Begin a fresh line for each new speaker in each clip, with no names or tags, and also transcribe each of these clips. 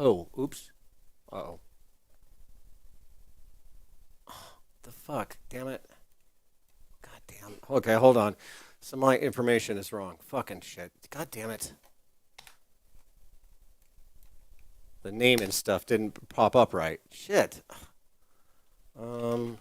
Oh, oops. Uh-oh. The fuck? Damn it. God damn. Okay, hold on. Some of my information is wrong. Fucking shit. God damn it. The name and stuff didn't pop up right. Shit. Um.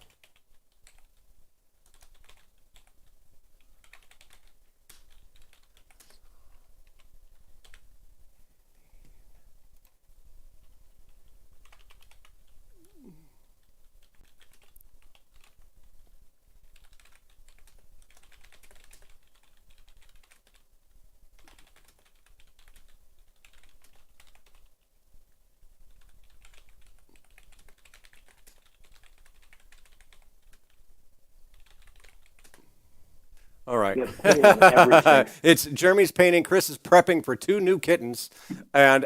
All right.
You have painted everything.
It's Jeremy's painting. Chris is prepping for two new kittens, and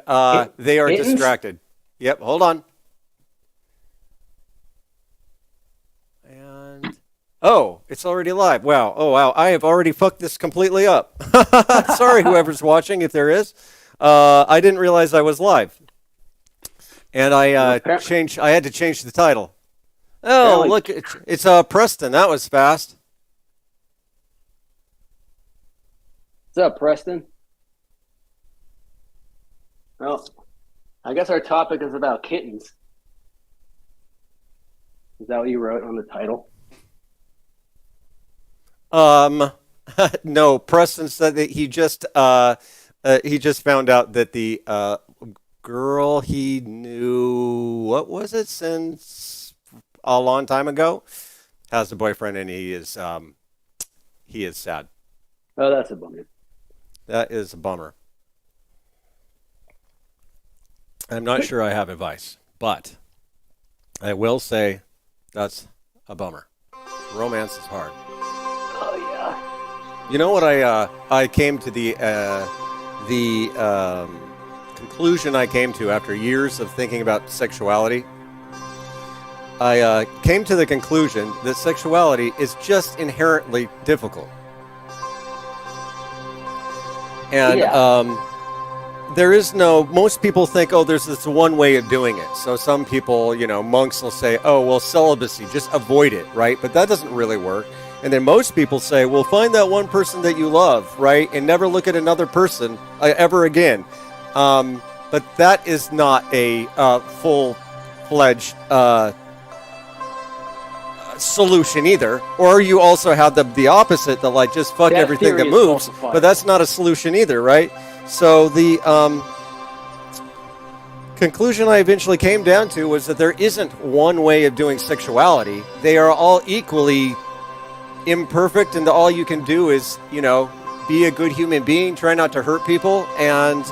they are
Kittens?
distracted. Yep, hold on. And oh, it's already live. Wow. Oh, wow. I have already fucked this completely up. Sorry, whoever's watching, if there is. I didn't realize I was live, and changed. I had to change the title. Oh,
Apparently-
look, it's Preston. That was fast.
What's up, Preston? Well, I guess our topic is about kittens. Is that what you wrote on the title?
No. Preston said that he just found out that the girl he knew, what was it, since a long time ago, has a boyfriend, and he is sad.
Oh, that's a bummer.
That is a bummer. I'm not sure I have advice, but I will say that's a bummer. Romance is hard.
Oh yeah.
You know what I came to the conclusion I came to after years of thinking about sexuality. I came to the conclusion that sexuality is just inherently difficult. And there is most people think, oh, there's this one way of doing it. So some people, monks will say, oh, well, celibacy, just avoid it, right? But that doesn't really work. And then most people say, well, find that one person that you love, right? And never look at another person ever again. But that is not a full-fledged solution either. Or you also have the opposite, that like just fuck
That
everything that
theory is
moves.
falsified.
But that's not a solution either, right? So the conclusion I eventually came down to was that there isn't one way of doing sexuality. They are all equally imperfect, and all you can do is, be a good human being, try not to hurt people, and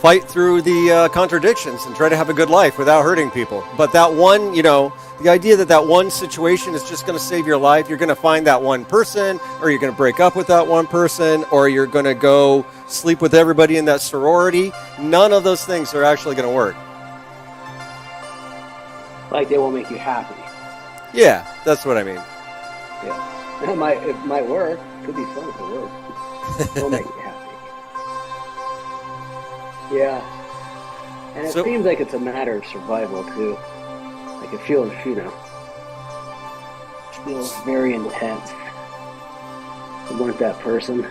fight through the contradictions and try to have a good life without hurting people. But that one, the idea that one situation is just going to save your life, you're going to find that one person, or you're going to break up with that one person, or you're going to go sleep with everybody in that sorority, none of those things are actually going to work.
Like they won't make you happy.
Yeah, that's what I mean.
Yeah. It might work. Could be fun if it works. It won't make you happy. Yeah. And it seems like it's a matter of survival too. Like it feels, feels very intense. You want that person.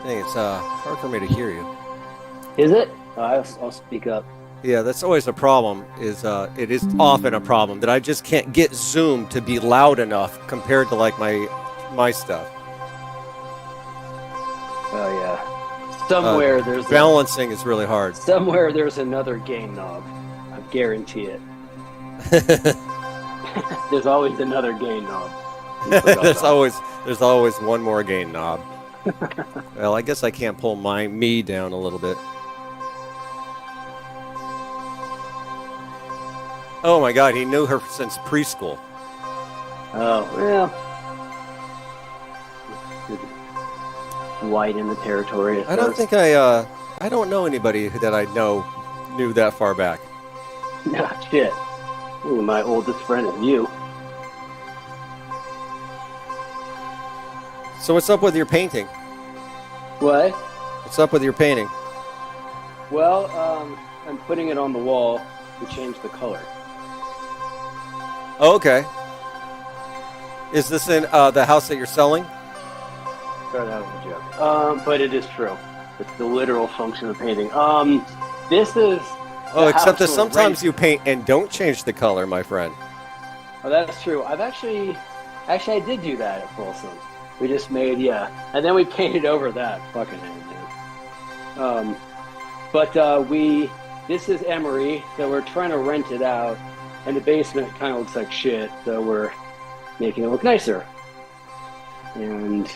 Dang, it's hard for me to hear you.
Is it? I'll speak up.
Yeah, that's always a problem. It is often a problem that I just can't get Zoom to be loud enough compared to like my stuff.
Oh yeah. Somewhere there's
balancing is really hard.
Somewhere there's another gain knob. I guarantee it. There's always another gain knob.
there's always one more gain knob. Well, I guess I can't pull me down a little bit. Oh my God, he knew her since preschool.
Oh well. Wide in the territory.
I don't think I don't know anybody that I know knew that far back.
Nah, shit. Ooh, my oldest friend is you.
So what's up with your painting?
What?
What's up with your painting?
Well, I'm putting it on the wall to change the color.
Oh, okay. Is this in the house that you're selling?
Sorry, that was a joke. But it is true. It's the literal function of painting. This is...
Oh, except that sometimes you paint and don't change the color, my friend.
Oh, that's true. Actually, I did do that at Folsom. We just made, and then we painted over that. Fucking hell, dude. This is Emory, so we're trying to rent it out, and the basement kind of looks like shit, so we're making it look nicer. And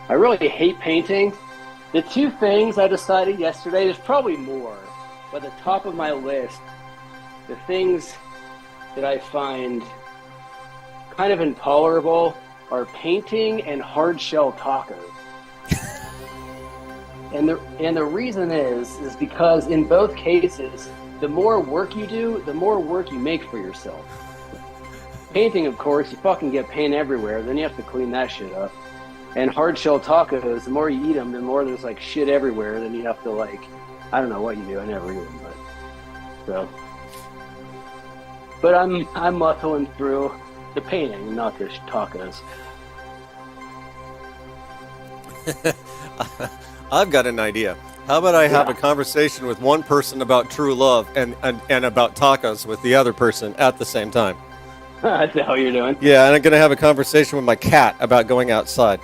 I really hate painting. The two things I decided yesterday, there's probably more, but at the top of my list, the things that I find kind of intolerable are painting and hard shell tacos. and the reason is because in both cases, the more work you do, the more work you make for yourself. Painting, of course, you fucking get paint everywhere, then you have to clean that shit up. And hard shell tacos, the more you eat them, the more there's like shit everywhere, then you have to I don't know what you do, I never eat them, but I'm muscling through the painting, not the tacos.
I've got an idea. How about I have a conversation with one person about true love and about tacos with the other person at the same time?
That's how you're doing?
Yeah, and I'm going to have a conversation with my cat about going outside.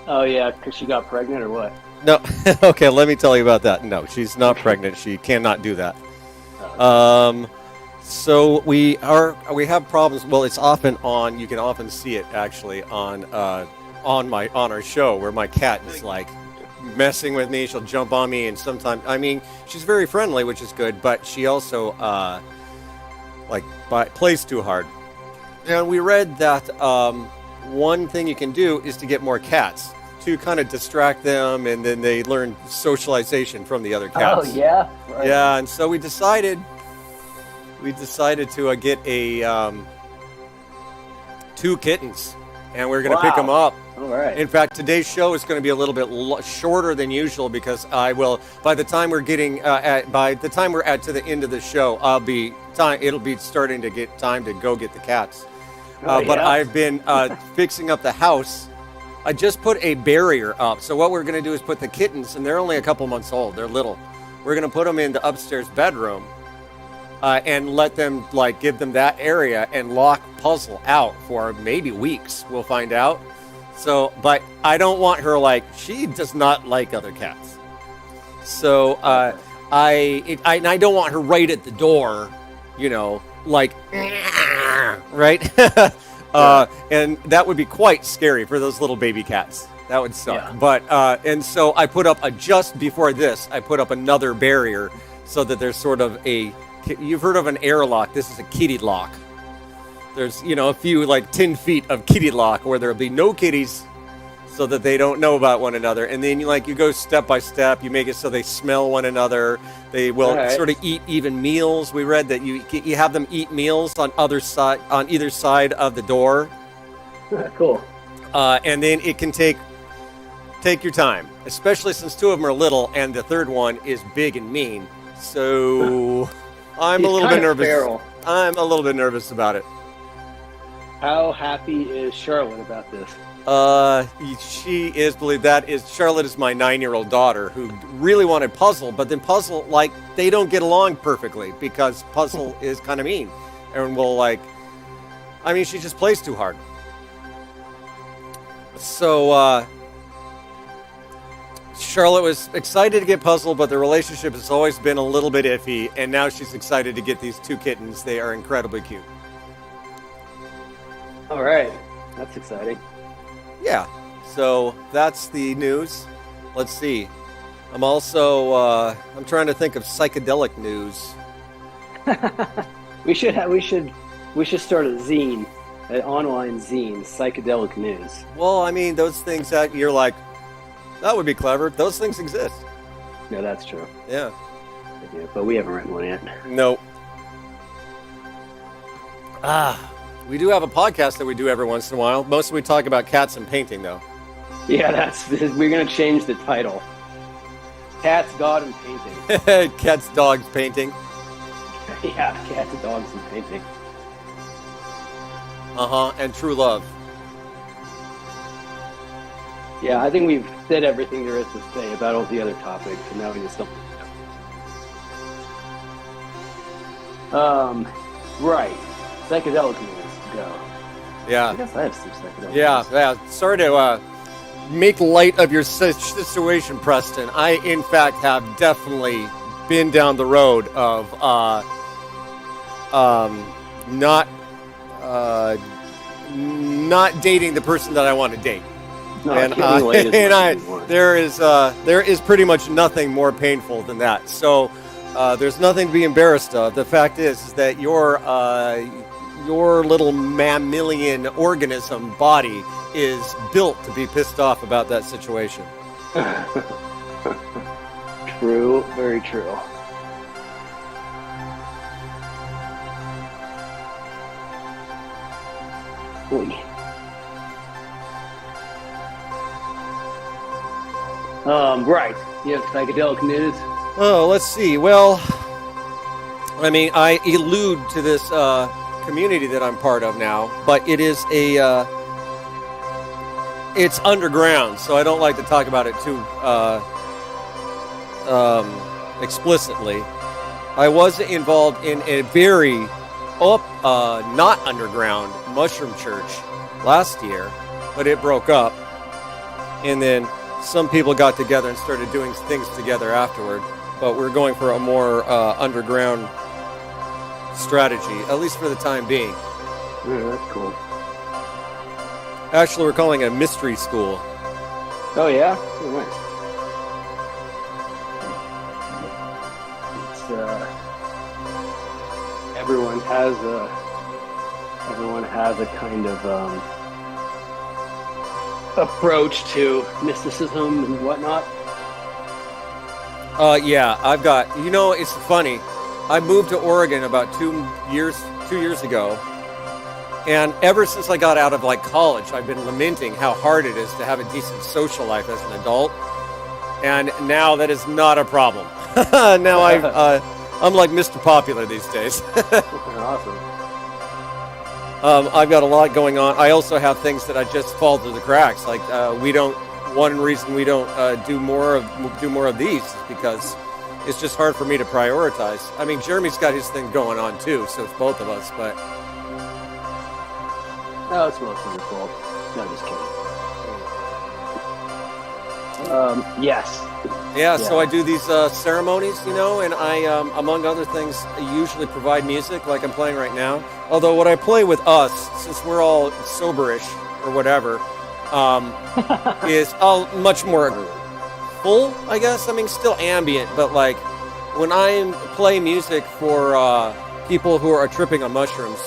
Oh, yeah, because she got pregnant or what?
No. Okay, let me tell you about that. No, she's not pregnant. She cannot do that. So we have problems. Well, it's often on. You can often see it actually on our show where my cat is like messing with me. She'll jump on me, and sometimes she's very friendly, which is good, but she also plays too hard. And we read that one thing you can do is to get more cats to kind of distract them, and then they learn socialization from the other cats.
Oh yeah, right.
Yeah, and so we decided to get a 2 kittens, and we're going to pick them up.
All right.
In fact, today's show is going to be a little bit shorter than usual because I will. By the time we're getting to the end of the show, it'll be starting to get time to go get the cats. But I've been fixing up the house. I just put a barrier up. So what we're going to do is put the kittens, and they're only a couple months old. They're little. We're going to put them in the upstairs bedroom and let them, give them that area and lock Puzzle out for maybe weeks. We'll find out. So, but I don't want her, she does not like other cats. So I don't want her right at the door, right? And that would be quite scary for those little baby cats. That would suck. Yeah. But and so I put up just before this, I put up another barrier so that there's sort of you've heard of an airlock. This is a kitty lock. There's a few 10 feet of kitty lock where there'll be no kitties, so that they don't know about one another. And then you go step by step. You make it so they smell one another. They will sort of eat even meals. We read that you have them eat meals on either side of the door.
Cool.
And then it can take your time, especially since 2 of them are little and the third one is big and mean. So I'm a little bit nervous.
Feral.
I'm a little bit nervous about it.
How happy is Charlotte about this?
She is, Charlotte is my 9-year-old daughter who really wanted Puzzle, but then Puzzle, they don't get along perfectly because Puzzle is kind of mean and will she just plays too hard. So, Charlotte was excited to get Puzzle, but the relationship has always been a little bit iffy, and now she's excited to get these 2 kittens. They are incredibly cute.
All right. That's exciting.
Yeah. So that's the news. Let's see. I'm also I'm trying to think of psychedelic news.
We should start a zine, an online zine, psychedelic news.
Well, those things that you're that would be clever. Those things exist.
No, that's true.
Yeah.
Yeah, but we haven't written one yet.
Nope. We do have a podcast that we do every once in a while. Mostly we talk about cats and painting, though.
Yeah, we're gonna change the title. Cats, God, and Painting.
Cats, dogs, painting.
Yeah, cats, dogs, and painting.
And true love.
Yeah, I think we've said everything there is to say about all the other topics, and now we just something. Right. Psychedelic news. Go.
Yeah.
I guess I have some psychedelic
Yeah. Sorry to make light of your situation, Preston. I, in fact, have definitely been down the road of not dating the person that I want to date.
No,
And there is pretty much nothing more painful than that. So there's nothing to be embarrassed of. The fact is that your little mammalian organism body is built to be pissed off about that situation.
True, very true. Oy. Right. You have psychedelic news?
Oh, let's see. Well, I mean, I allude to this community that I'm part of now, but it is it's underground, so I don't like to talk about it too explicitly. I was involved in a very not underground mushroom church last year, but it broke up, and then some people got together and started doing things together afterward. But we're going for a more underground strategy, at least for the time being.
Yeah, that's cool.
Actually, we're calling it a mystery school.
Oh yeah, oh, nice. It's everyone has a kind of approach to mysticism and whatnot.
Yeah, I've got. You know, it's funny. I moved to Oregon about 2 years ago. And ever since I got out of college, I've been lamenting how hard it is to have a decent social life as an adult. And now that is not a problem. Now I'm like Mr. Popular these days.
Awesome.
I've got a lot going on. I also have things that I just fall through the cracks. One reason we don't do more of these is because it's just hard for me to prioritize. I mean, Jeremy's got his thing going on too, so it's both of us, but.
No, it's mostly your fault. No, just kidding. Yes.
Yeah, so I do these ceremonies, and I, among other things, usually provide music like I'm playing right now. Although what I play with us, since we're all soberish or whatever, is all much more full, I guess. I mean, still ambient, but when I play music for people who are tripping on mushrooms,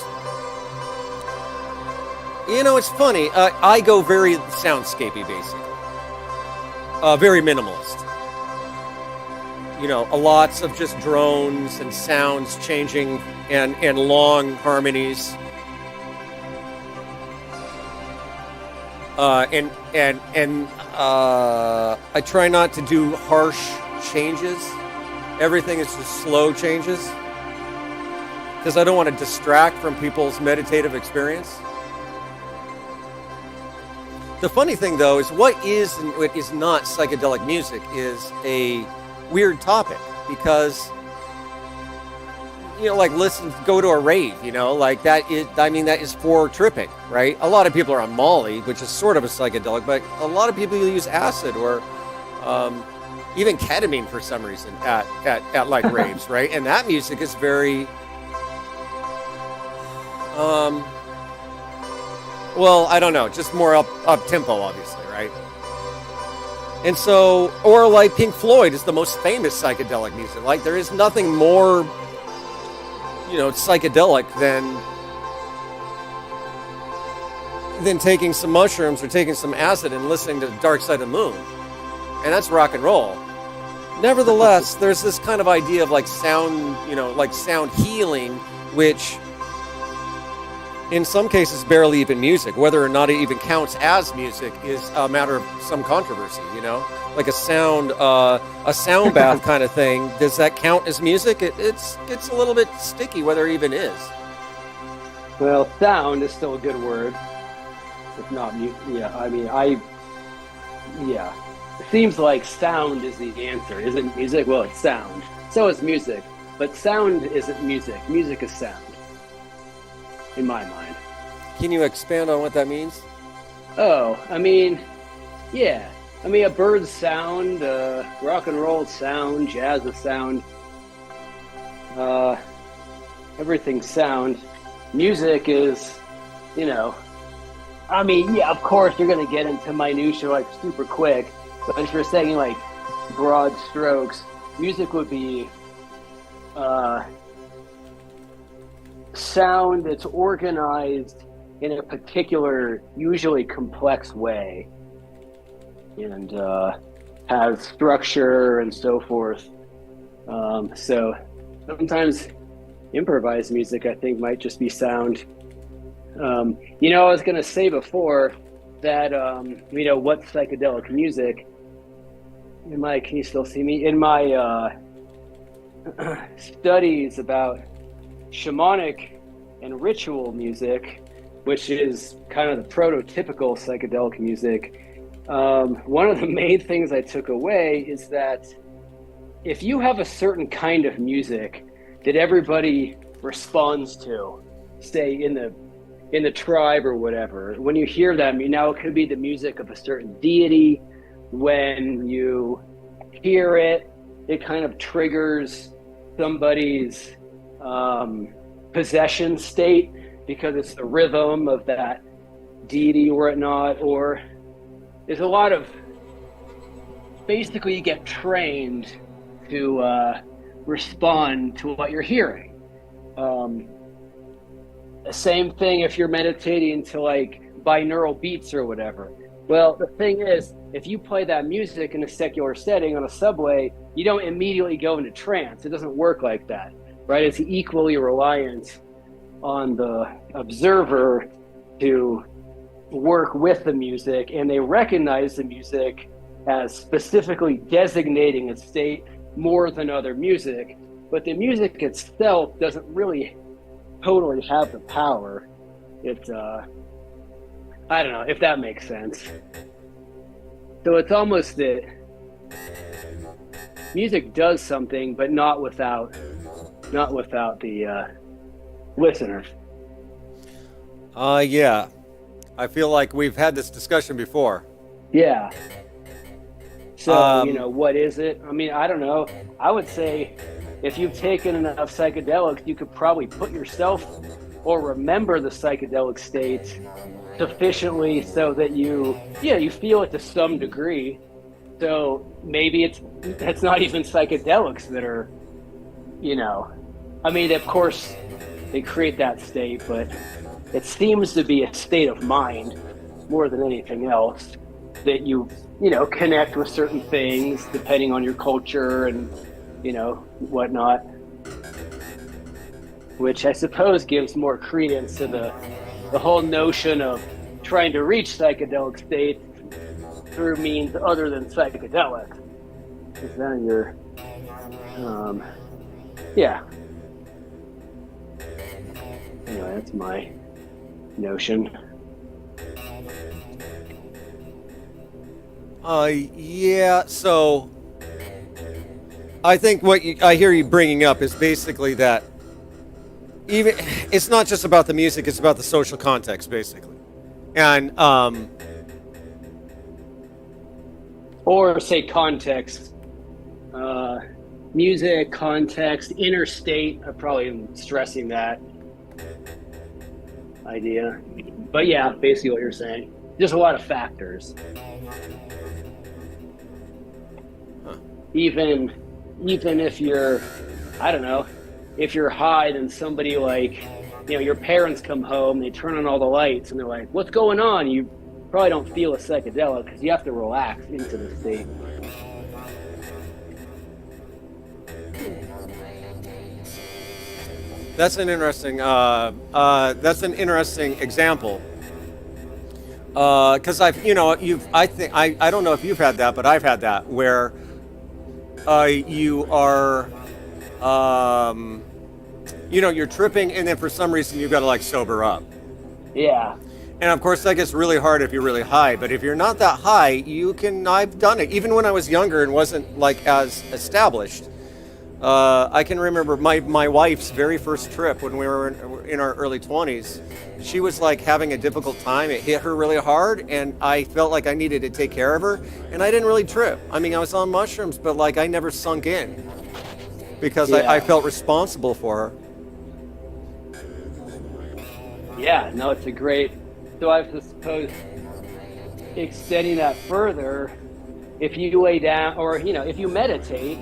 it's funny. I go very soundscapey, basically. Very minimalist. Lots of just drones and sounds changing and long harmonies. And I try not to do harsh changes. Everything is just slow changes. Because I don't want to distract from people's meditative experience. The funny thing, though, is what is and what is not psychedelic music is a weird topic because, go to a rave, that is for tripping, right? A lot of people are on Molly, which is sort of a psychedelic, but a lot of people use acid or even ketamine for some reason at raves, right? And that music is very, well, I don't know, just more up tempo, obviously, right? And so, or Pink Floyd is the most famous psychedelic music. There is nothing more, psychedelic than taking some mushrooms or taking some acid and listening to Dark Side of the Moon. And that's rock and roll. Nevertheless, there's this kind of idea of sound, sound healing, which in some cases barely even music. Whether or not it even counts as music is a matter of some controversy, you know? Like a sound bath kind of thing. Does that count as music? It's a little bit sticky whether it even is.
Well, sound is still a good word. If not, yeah. It seems like sound is the answer. Isn't music? Well, it's sound. So is music. But sound isn't music. Music is sound. In my mind.
Can you expand on what that means?
Oh, yeah. A bird's sound, rock and roll sound, jazz is sound. Everything's sound. Music is, yeah, of course you're going to get into minutia like super quick, but if you're saying like broad strokes, music would be sound that's organized in a particular, usually complex way, and has structure and so forth. So sometimes improvised music, I think, might just be sound. I was going to say before that, what's psychedelic music? Can you still see me? In my studies about shamanic and ritual music, which is kind of the prototypical psychedelic music, one of the main things I took away is that if you have a certain kind of music that everybody responds to, say in the tribe or whatever, when you hear that, now it could be the music of a certain deity. When you hear it, it kind of triggers somebody's possession state because it's the rhythm of that deity or whatnot. Or there's a lot of, basically you get trained to respond to what you're hearing. The same thing if you're meditating to like binaural beats or whatever. Well, the thing is, if you play that music in a secular setting on a subway, you don't immediately go into trance. It doesn't work like that, right? It's equally reliant on the observer to work with the music, and they recognize the music as specifically designating a state more than other music, but the music itself doesn't really totally have the power. It I don't know if that makes sense. So it's almost that music does something, but not without the listener.
Yeah. I feel like we've had this discussion before.
Yeah. So, what is it? I don't know. I would say if you've taken enough psychedelics, you could probably put yourself or remember the psychedelic state sufficiently so that you feel it to some degree. So maybe that's not even psychedelics that are, of course they create that state, but it seems to be a state of mind more than anything else that you connect with certain things depending on your culture and, whatnot, which I suppose gives more credence to the whole notion of trying to reach psychedelic states through means other than psychedelics. Because then you're, yeah. Anyway, that's my notion.
Yeah, so I think what I hear you bringing up is basically that even it's not just about the music, it's about the social context, basically. And
or say context, music, context, interstate. I'm probably stressing that idea, but yeah, basically what you're saying. Just a lot of factors.
Huh.
Even if you're, I don't know, if you're high, then somebody like, your parents come home, they turn on all the lights, and they're like, "What's going on?" You probably don't feel a psychedelic because you have to relax into the state.
That's an interesting. That's an interesting example. Because I don't know if you've had that, but I've had that where you are, um, you're tripping, and then for some reason you've got to like sober up.
Yeah.
And of course, that gets really hard if you're really high. But if you're not that high, you can. I've done it. Even when I was younger and wasn't like as established. I can remember my wife's very first trip when we were in our early 20s. She was like having a difficult time. It hit her really hard, and I felt like I needed to take care of her. And I didn't really trip. I mean, I was on mushrooms, but like I never sunk in because I felt responsible for her.
Yeah, no, it's a great. So I suppose extending that further, if you lay down, or if you meditate,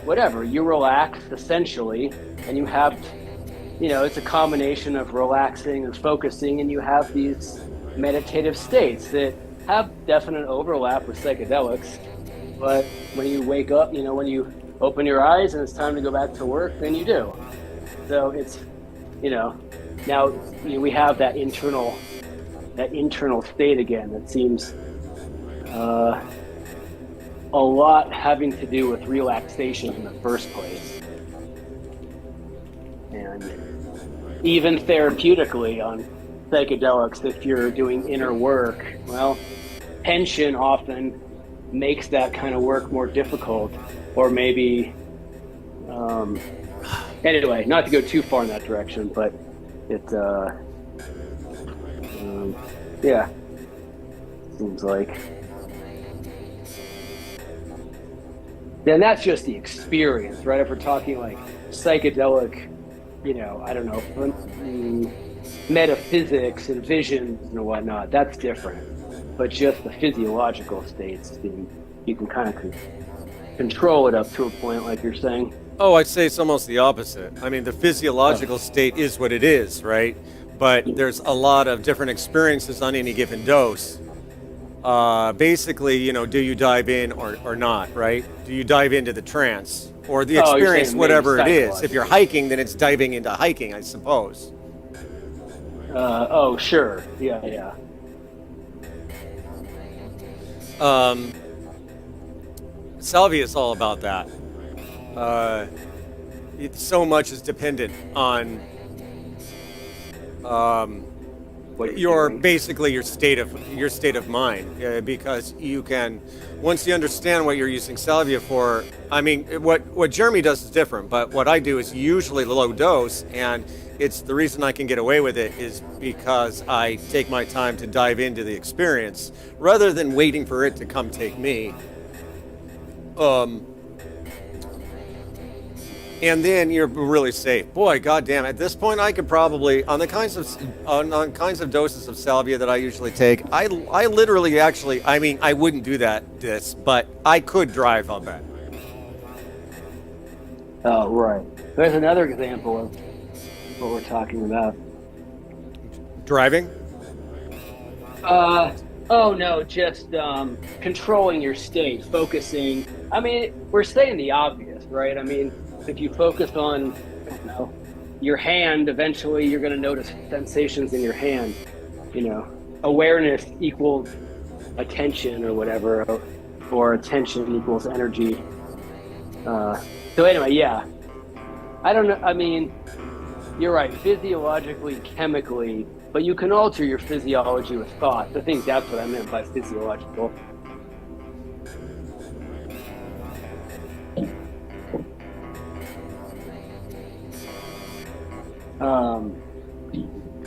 whatever, you relax essentially, and you have, it's a combination of relaxing and focusing, and you have these meditative states that have definite overlap with psychedelics. But when you wake up, when you open your eyes and it's time to go back to work, then you do. So it's, now we have that internal state again that seems a lot having to do with relaxation in the first place. And even therapeutically on psychedelics, if you're doing inner work, well, tension often makes that kind of work more difficult, or maybe anyway, not to go too far in that direction, but it yeah, seems like. Then that's just the experience, right? If we're talking like psychedelic, I don't know, metaphysics and visions and whatnot, that's different. But just the physiological states, you can kind of control it up to a point, like you're saying.
Oh, I'd say it's almost the opposite. I mean, the physiological state is what it is, right? But there's a lot of different experiences on any given dose. Basically, do you dive in or not, right? Do you dive into the trance or the experience, whatever it is? If you're hiking, then it's diving into hiking, I suppose.
Oh, sure. Yeah.
Salvia is all about that. So much is dependent on your state of mind, because you can, once you understand what you're using salvia for. I mean, what Jeremy does is different, but what I do is usually low dose, and it's the reason I can get away with it is because I take my time to dive into the experience rather than waiting for it to come take me. And then you're really safe. Boy, goddamn! At this point, I could probably, on the kinds of doses of salvia that I usually take, I literally actually, I mean, I wouldn't do this, but I could drive on that.
Oh, right. There's another example of what we're talking about.
Driving?
Oh no, just controlling your state, focusing. I mean, we're saying the obvious, right? I mean, if you focus on, your hand, eventually you're going to notice sensations in your hand. Awareness equals attention or whatever, or attention equals energy. So anyway, yeah. I don't know. I mean, you're right, physiologically, chemically, but you can alter your physiology with thought. I think that's what I meant by physiological.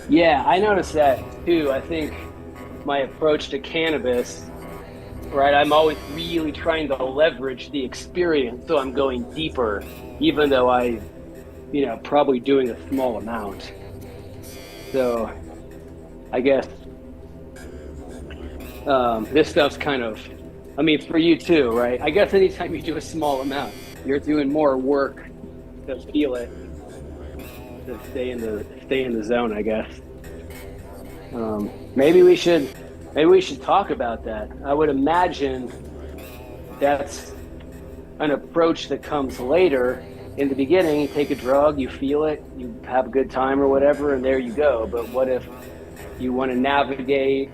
Yeah, I noticed that too. I think my approach to cannabis, right, I'm always really trying to leverage the experience, so I'm going deeper, even though I, probably doing a small amount. So I guess this stuff's kind of, I mean, for you too, right? I guess anytime you do a small amount, you're doing more work to feel it, to stay in the zone, I guess. Maybe we should talk about that. I would imagine that's an approach that comes later in the beginning, you take a drug, you feel it, you have a good time or whatever, and there you go. But what if you want to navigate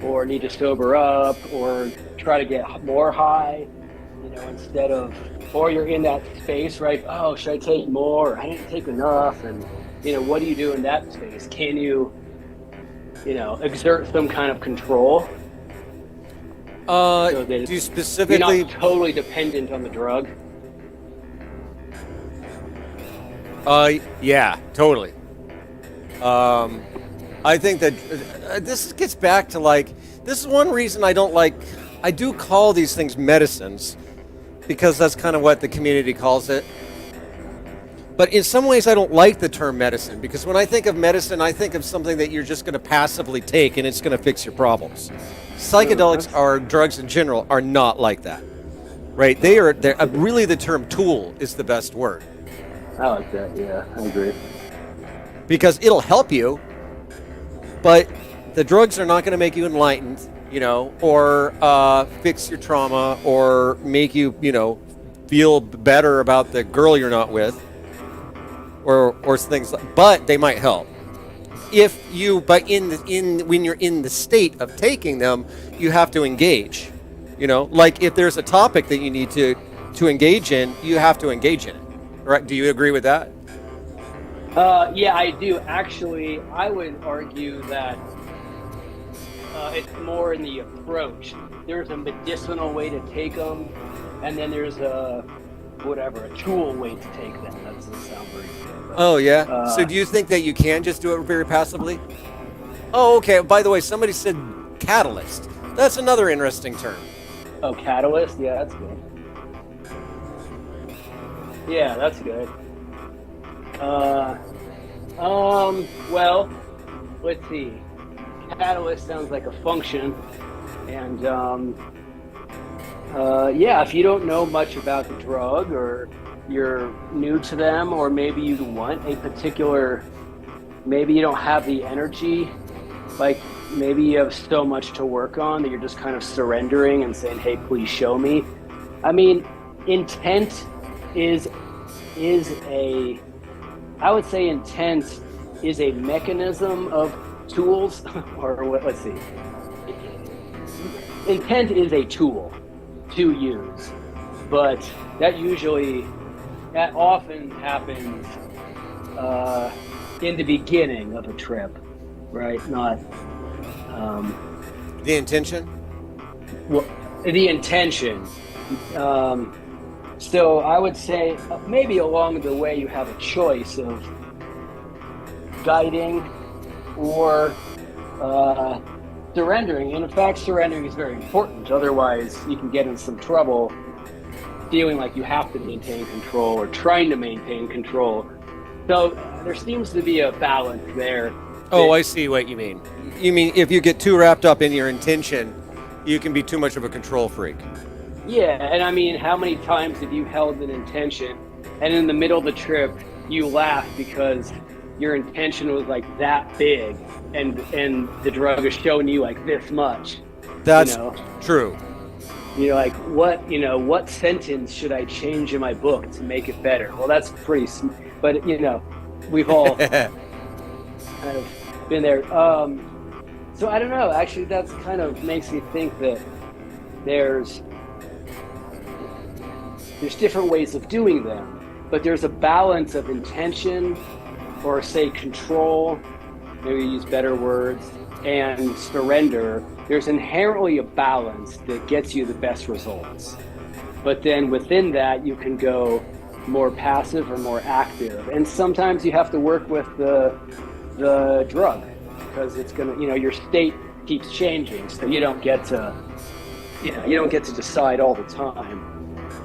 or need to sober up or try to get more high, instead of, or you're in that space, right? Oh, should I take more? I didn't take enough. And, what do you do in that space? Can you, exert some kind of control? So that
do you specifically...
you're not totally dependent on the drug?
Yeah, totally. I think that this gets back to this is one reason I do call these things medicines, because that's kind of what the community calls it. But in some ways I don't like the term medicine, because when I think of medicine, I think of something that you're just going to passively take and it's going to fix your problems. Psychedelics or drugs in general are not like that, right? They're really, the term tool is the best word.
I like that, yeah, I agree.
Because it'll help you, but the drugs are not going to make you enlightened, or fix your trauma, or make you, feel better about the girl you're not with, or things like. But they might help. But when you're in the state of taking them, you have to engage. Like if there's a topic that you need to engage in, you have to engage in it. Right? Do you agree with that?
Yeah, I do. Actually, I would argue that it's more in the approach. There's a medicinal way to take them, and then there's a tool way to take them. That doesn't sound very good. But,
oh, yeah? So do you think that you can just do it very passively? Oh, okay. By the way, somebody said catalyst. That's another interesting term.
Oh, catalyst? Yeah, that's good. Yeah, that's good. Well, let's see. Catalyst sounds like a function, and yeah, if you don't know much about the drug, or you're new to them, or maybe you want a particular, maybe you don't have the energy, like maybe you have so much to work on that you're just kind of surrendering and saying, hey, please show me. I mean, intent is I would say intent is a mechanism of tools, or let's see. Intent is a tool to use, but that often happens in the beginning of a trip, right? Not
the intention?
Well, the intention. So I would say maybe along the way you have a choice of guiding or surrendering. And in fact, surrendering is very important. Otherwise, you can get in some trouble feeling like you have to maintain control or trying to maintain control. So there seems to be a balance there.
Oh, I see what you mean. You mean if you get too wrapped up in your intention, you can be too much of a control freak.
Yeah, and I mean, how many times have you held an intention and in the middle of the trip you laugh because your intention was like that big and the drug is showing you like this much?
That's true.
You're like, what sentence should I change in my book to make it better? Well, that's pretty, but we've all kind of been there. So I don't know, actually that's kind of makes me think that there's different ways of doing them, but there's a balance of intention, or say control, maybe use better words, and surrender. There's inherently a balance that gets you the best results. But then within that, you can go more passive or more active. And sometimes you have to work with the drug, because it's gonna, your state keeps changing, so you don't get to decide all the time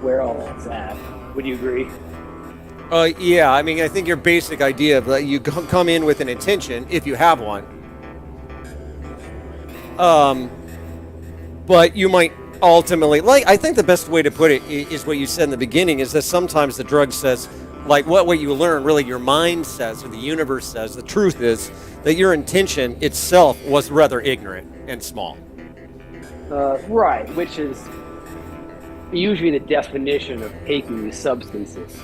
where all that's at. Would you agree?
Yeah, I mean, I think your basic idea of that you come in with an intention, if you have one. But you might ultimately, I think the best way to put it is what you said in the beginning, is that sometimes the drug says, what you learn, really your mind says, or the universe says, the truth is that your intention itself was rather ignorant and small.
Right, which is usually the definition of taking these substances.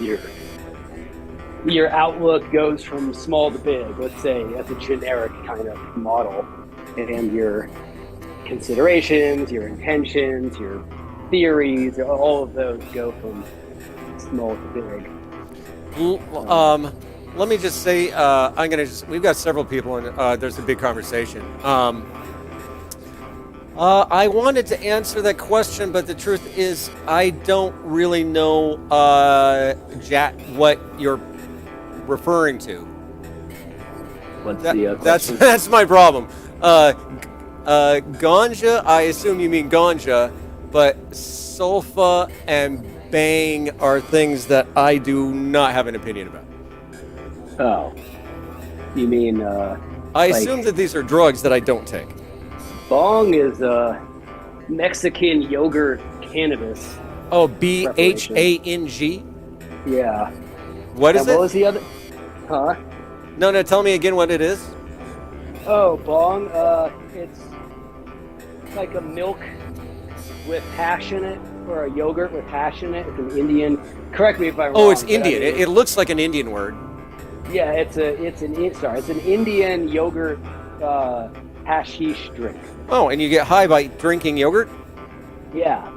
Your outlook goes from small to big, let's say, as a generic kind of model, and your considerations, your intentions, your theories, all of those go from small to big.
Let me just say, we've got several people, and there's a big conversation. I wanted to answer that question, but the truth is, I don't really know, Jack, what you're referring to.
What's the
that's my problem. Ganja, I assume you mean ganja, but sulfa and bang are things that I do not have an opinion about.
Oh, you mean?
I assume that these are drugs that I don't take.
Bong is Mexican yogurt cannabis.
Oh, BHANG?
Yeah.
What is it?
What was the other? Huh?
No, tell me again what it is.
Oh, bong. It's like a milk with hash in it, or a yogurt with hash in it. It's an Indian. Correct me if I'm wrong.
Oh, it's Indian. It looks like an Indian word.
Yeah, it's an Indian yogurt hashish drink.
Oh, and you get high by drinking yogurt?
Yeah.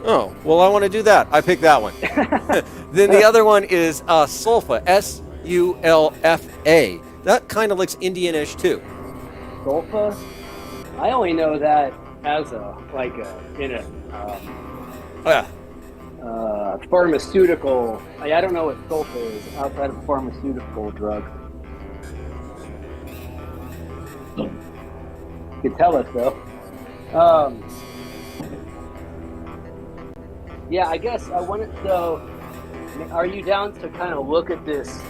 Oh, well, I want to do that. I picked that one. Then the other one is sulfa, SULFA. That kind of looks Indian-ish too.
Sulfa? I only know that as pharmaceutical. I don't know what sulfa is outside of pharmaceutical drug. You could tell us though. Yeah, I guess I wanted. So, are you down to kind of look at this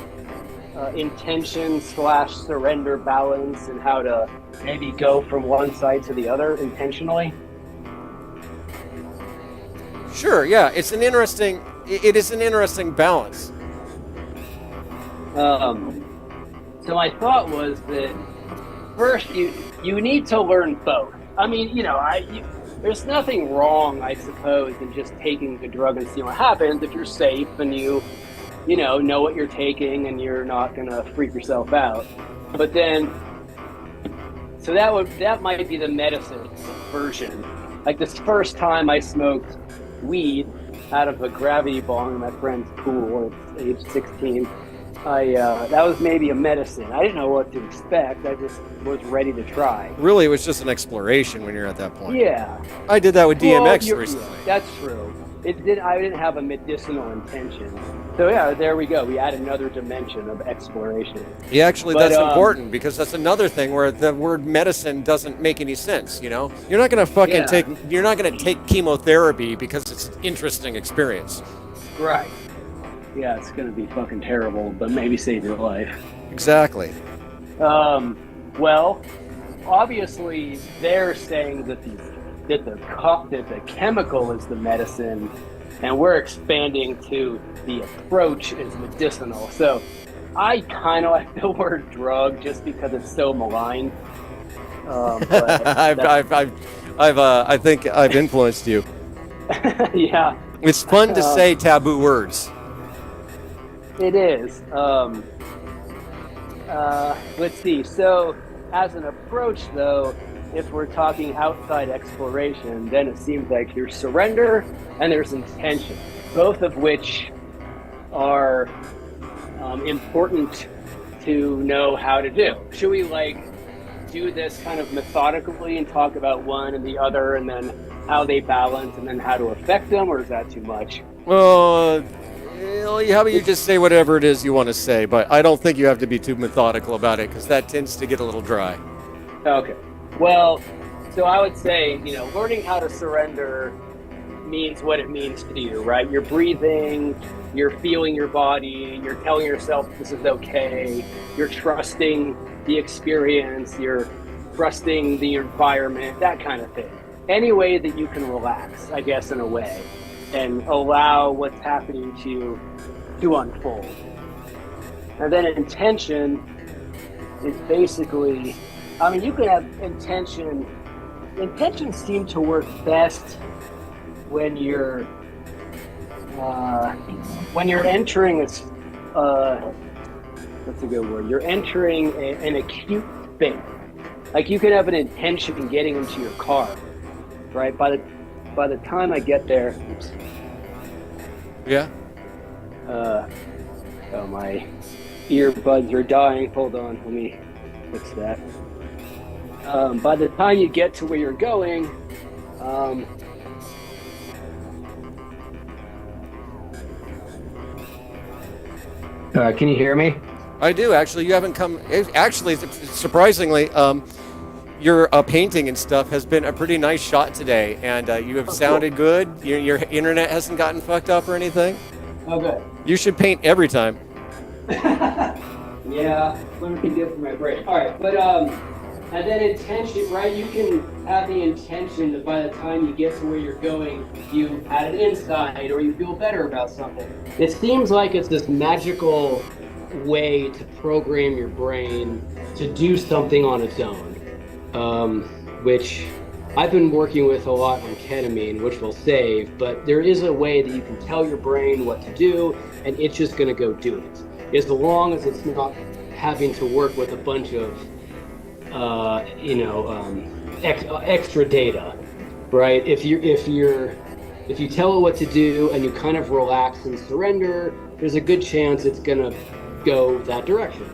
intention/surrender balance and how to maybe go from one side to the other intentionally?
Sure. Yeah, it is an interesting balance.
So my thought was that first you need to learn both. I mean, there's nothing wrong, I suppose, in just taking the drug and seeing what happens if you're safe and you know what you're taking and you're not gonna freak yourself out. But then, so that might be the medicine version. Like this first time I smoked weed out of a gravity bong in my friend's pool at age 16. That was maybe a medicine. I didn't know what to expect. I just was ready to try.
Really, it was just an exploration when you're at that point.
Yeah.
I did that with DMX recently.
Yeah, that's true. I didn't have a medicinal intention. So yeah, there we go. We add another dimension of exploration.
Yeah, actually, that's important because that's another thing where the word medicine doesn't make any sense. You're not gonna you're not gonna take chemotherapy because it's an interesting experience.
Right. Yeah, it's gonna be fucking terrible, but maybe save your life.
Exactly.
Well, obviously they're saying that the chemical is the medicine, and we're expanding to the approach is medicinal. So I kind of like the word drug just because it's so maligned. But
I think I've influenced you.
Yeah.
It's fun to say taboo words.
It is. Let's see. So, as an approach, though, if we're talking outside exploration, then it seems like there's surrender and there's intention, both of which are important to know how to do. Should we do this kind of methodically and talk about one and the other, and then how they balance, and then how to affect them, or is that too much?
Well, how about you just say whatever it is you want to say, but I don't think you have to be too methodical about it because that tends to get a little dry.
Okay. Well, so I would say, learning how to surrender means what it means to you, right? You're breathing, you're feeling your body, you're telling yourself this is okay, you're trusting the experience, you're trusting the environment, that kind of thing. Any way that you can relax, I guess, in a way, and allow what's happening to unfold. And then intention is basically, you can have intention. Intentions seem to work best when you're when you're entering, it's what's a good word? You're entering an acute state. Like you can have an intention in getting into your car, right? By the time I get there, oops.
Yeah.
Oh, my earbuds are dying. Hold on, let me fix that. By the time you get to where you're going, can you hear me?
I do, actually. You haven't come... Actually, surprisingly, your painting and stuff has been a pretty nice shot today, and you have sounded good. Your internet hasn't gotten fucked up or anything.
Oh, good.
You should paint every time.
Yeah, what we can do for my brain. All right, but and then intention, right? You can have the intention that by the time you get to where you're going, you had an insight or you feel better about something. It seems like it's this magical way to program your brain to do something on its own, which I've been working with a lot on ketamine, which will save, but there is a way that you can tell your brain what to do and it's just going to go do it. As long as it's not having to work with a bunch of, extra data, right? If you tell it what to do and you kind of relax and surrender, there's a good chance it's gonna go that direction.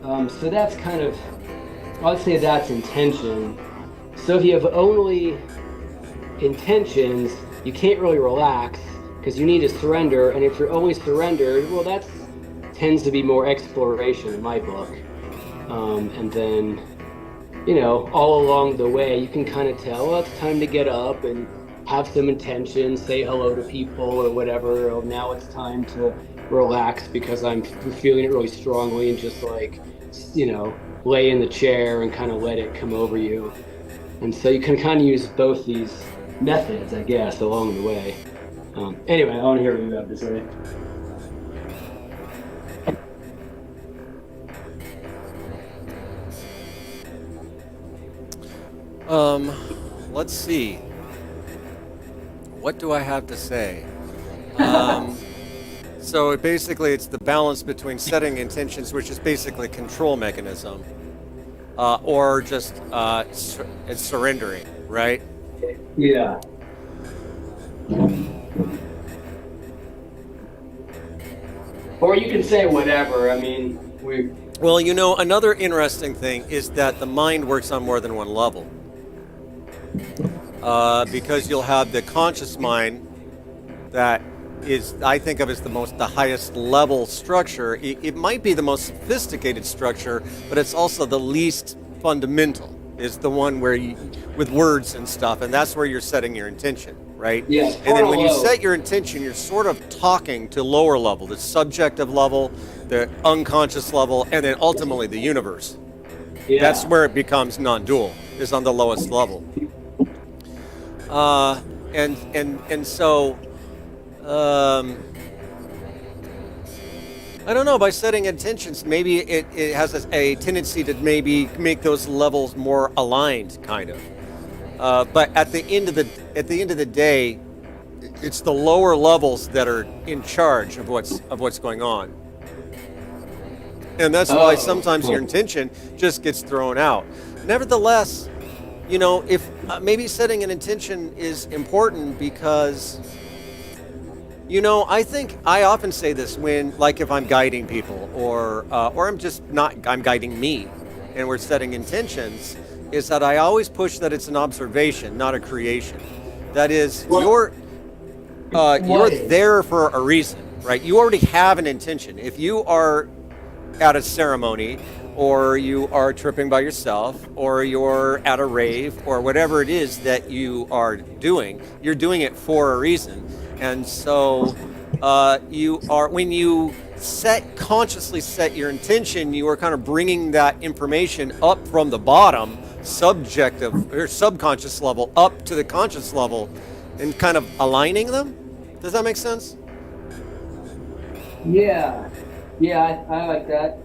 So that's kind of, I'd say that's intention. So if you have only intentions, you can't really relax because you need to surrender. And if you're only surrendered, well, that's tends to be more exploration in my book. And then, all along the way, you can kind of tell, well, it's time to get up and have some intention, say hello to people or whatever. Or now it's time to relax because I'm feeling it really strongly and just lay in the chair and kind of let it come over you. And so you can kind of use both these methods, I guess, along the way. Anyway, I want to hear what you have to say.
Let's see. What do I have to say? So basically, it's the balance between setting intentions, which is basically a control mechanism, or just it's surrendering, right?
Yeah. Or you can say whatever. I mean,
Well, another interesting thing is that the mind works on more than one level. Because you'll have the conscious mind that is, I think of as the highest level structure. It might be the most sophisticated structure, but it's also the least fundamental. Is the one where you, with words and stuff, and that's where you're setting your intention, right?
Yeah.
And then when you set your intention, you're sort of talking to lower level, the subjective level, the unconscious level, and then ultimately the universe. Yeah. That's where it becomes non-dual, is on the lowest level. And so, I don't know, by setting intentions, maybe it has a tendency to maybe make those levels more aligned, kind of. But at the end of the day, it's the lower levels that are in charge of what's going on. And that's why sometimes your intention just gets thrown out. Nevertheless, if maybe setting an intention is important because, I think I often say this when, like, if I'm guiding people or I'm guiding me and we're setting intentions, is that I always push that it's an observation, not a creation. That is, you're there for a reason, right? You already have an intention. If you are at a ceremony, or you are tripping by yourself, or you're at a rave, or whatever it is that you are doing, you're doing it for a reason. And so when you consciously set your intention, you are kind of bringing that information up from the bottom, subjective or subconscious level, up to the conscious level, and kind of aligning them. Does that make sense?
Yeah, I like that.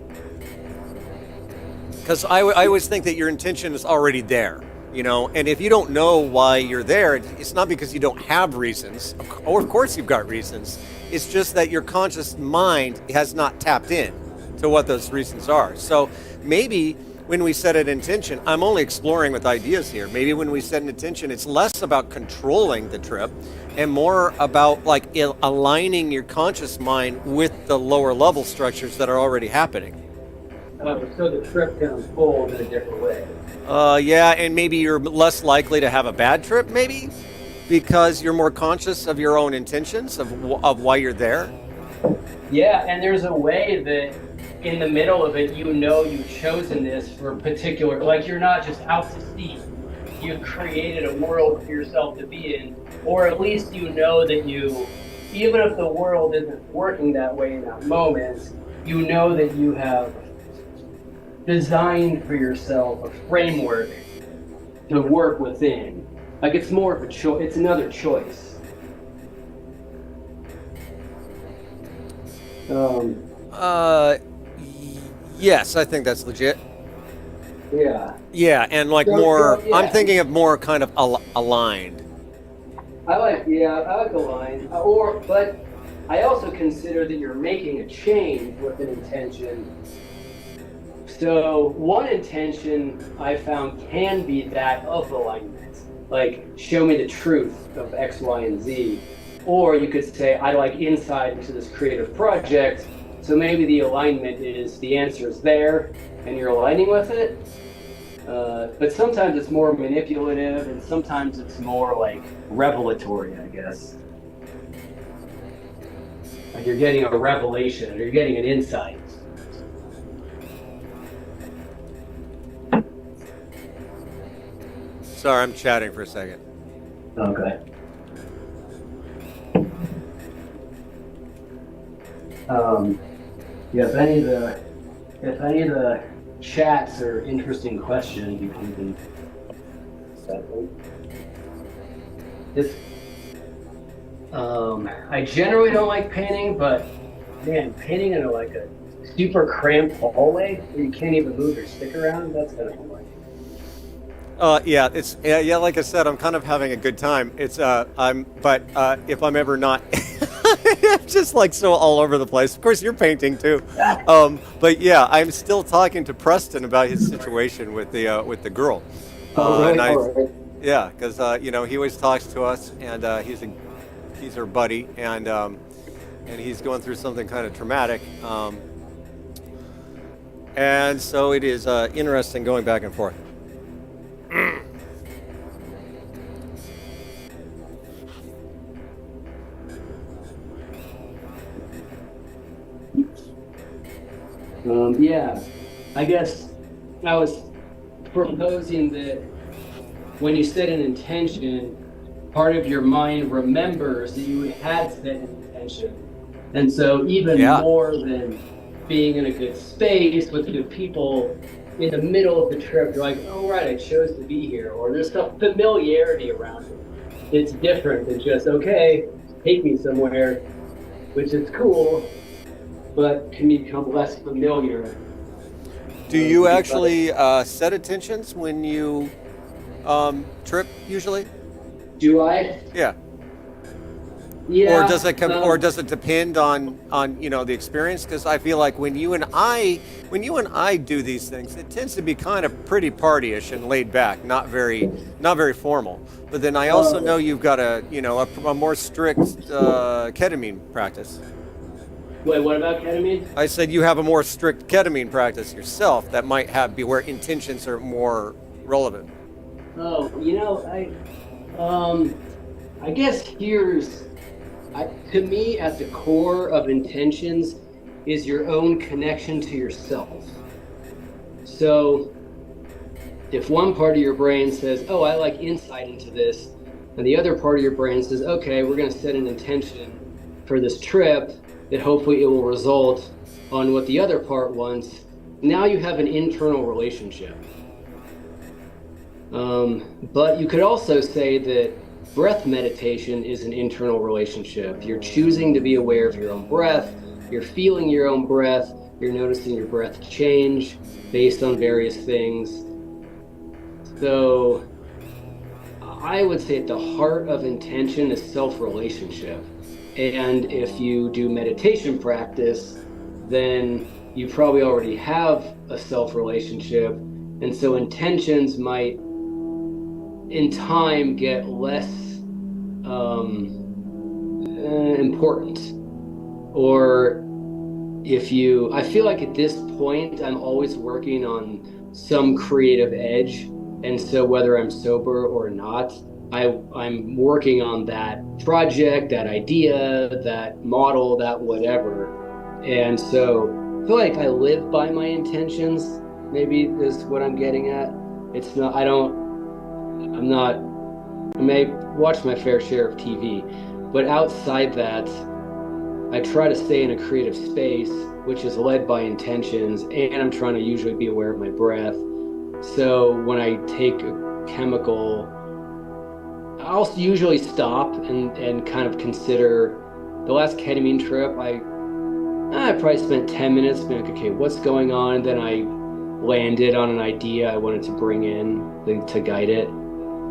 Because I always think that your intention is already there. And if you don't know why you're there, it's not because you don't have reasons. Of course you've got reasons. It's just that your conscious mind has not tapped in to what those reasons are. So maybe when we set an intention, I'm only exploring with ideas here. Maybe when we set an intention, it's less about controlling the trip and more about like aligning your conscious mind with the lower level structures that are already happening.
So the trip can unfold in a different way.
Yeah, and maybe you're less likely to have a bad trip, maybe, because you're more conscious of your own intentions, of why you're there.
Yeah, and there's a way that in the middle of it, you've chosen this for a particular, like you're not just out to sea. You've created a world for yourself to be in, or at least you know that even if the world isn't working that way in that moment, you know that you have designed for yourself a framework to work within. Like it's more of a choice, it's another choice.
Yes, I think that's legit.
Yeah.
Yeah, and like more, yeah. I'm thinking of more kind of aligned.
I like aligned. But I also consider that you're making a change with an intention. So one intention I found can be that of alignment, like show me the truth of X, Y, and Z. Or you could say, I like insight into this creative project. So maybe the alignment is the answer is there and you're aligning with it. But sometimes it's more manipulative and sometimes it's more like revelatory, I guess. Like you're getting a revelation or you're getting an insight.
Sorry, I'm chatting for a second.
Okay. If any of the chats are interesting questions, you can set them. I generally don't like painting, but man, painting in a super cramped hallway where you can't even move your stick around, that's kind of boring.
Yeah, like I said, I'm kind of having a good time. If I'm ever not, I'm just like so all over the place. Of course, you're painting too. But yeah, I'm still talking to Preston about his situation with the girl.
Right.
Yeah, because he always talks to us, and he's her buddy, and he's going through something kind of traumatic. And so it is interesting going back and forth.
Yeah, I guess I was proposing that when you set an intention, part of your mind remembers that you had set an intention. And so even more than being in a good space with good people, in the middle of the trip, you're like, oh, right, I chose to be here. Or there's some familiarity around it. It's different than just, okay, take me somewhere, which is cool, but can become less familiar.
Do you actually set intentions when you trip usually?
Do I?
Yeah.
Yeah.
Or does it or does it depend on the experience? Because I feel like when you and I do these things, it tends to be kind of pretty partyish and laid back, not very formal. But then I also know you've got a more strict ketamine practice.
Wait, what about ketamine?
I said you have a more strict ketamine practice yourself that might be where intentions are more relevant.
Oh, I guess to me, at the core of intentions is your own connection to yourself. So if one part of your brain says, oh, I like insight into this, and the other part of your brain says, okay, we're going to set an intention for this trip that hopefully it will result on what the other part wants, now you have an internal relationship. But you could also say that breath meditation is an internal relationship. You're choosing to be aware of your own breath, you're feeling your own breath, you're noticing your breath change based on various things. So I would say at the heart of intention is self-relationship. And if you do meditation practice, then you probably already have a self-relationship. And so intentions might, in time, get less important. Or I feel like at this point, I'm always working on some creative edge. And so whether I'm sober or not, I'm working on that project, that idea, that model, that whatever. And so I feel like I live by my intentions, maybe is what I'm getting at. It's not, I'm not, I may watch my fair share of TV, but outside that, I try to stay in a creative space, which is led by intentions, and I'm trying to usually be aware of my breath. So when I take a chemical, I'll usually stop and kind of consider. The last ketamine trip, I probably spent 10 minutes being like, okay, what's going on? And then I landed on an idea I wanted to bring in to guide it.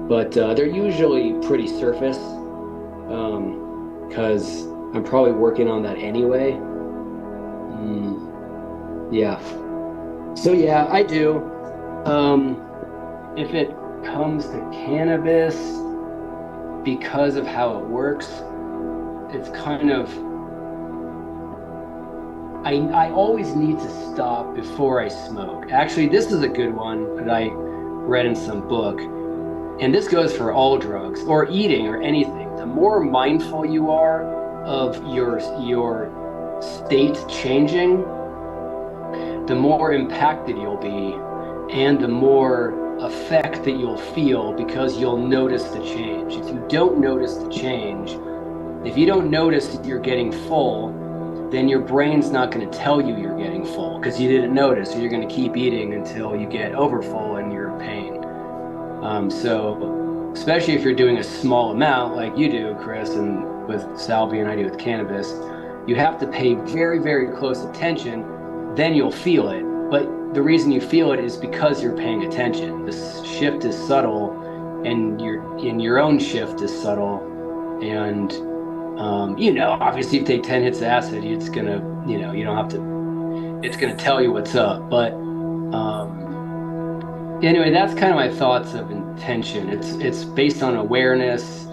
But they're usually pretty surface, because I'm probably working on that anyway. Yeah. So yeah, I do. If it comes to cannabis, because of how it works, it's kind of, I always need to stop before I smoke. Actually, this is a good one that I read in some book, and this goes for all drugs or eating or anything. The more mindful you are of your state changing, the more impacted you'll be, and the more effect that you'll feel, because you'll notice the change. If you don't notice the change, if you don't notice that you're getting full, then your brain's not going to tell you you're getting full because you didn't notice. So you're going to keep eating until you get overfull and you're in pain. So especially if you're doing a small amount like you do, Chris, and with salvia and I do with cannabis, you have to pay very, very close attention. Then you'll feel it. But the reason you feel it is because you're paying attention. The shift is subtle, and your own shift is subtle. And obviously, if you take 10 hits of acid, it's gonna, you don't have to. It's gonna tell you what's up. But anyway, that's kind of my thoughts of intention. It's based on awareness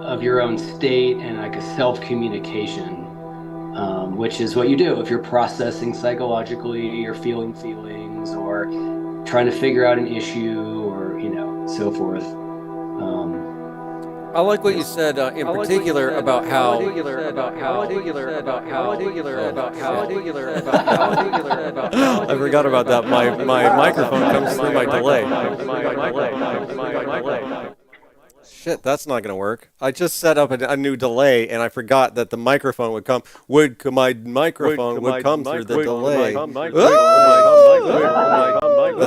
of your own state and like a self-communication. Which is what you do if you're processing psychologically or feeling feelings or trying to figure out an issue or, so forth.
I like what you said in particular about how I forgot about that. My microphone comes through my delay. Shit, that's not going to work. I just set up a new delay, and I forgot that the microphone would come. My microphone would come through the delay. That's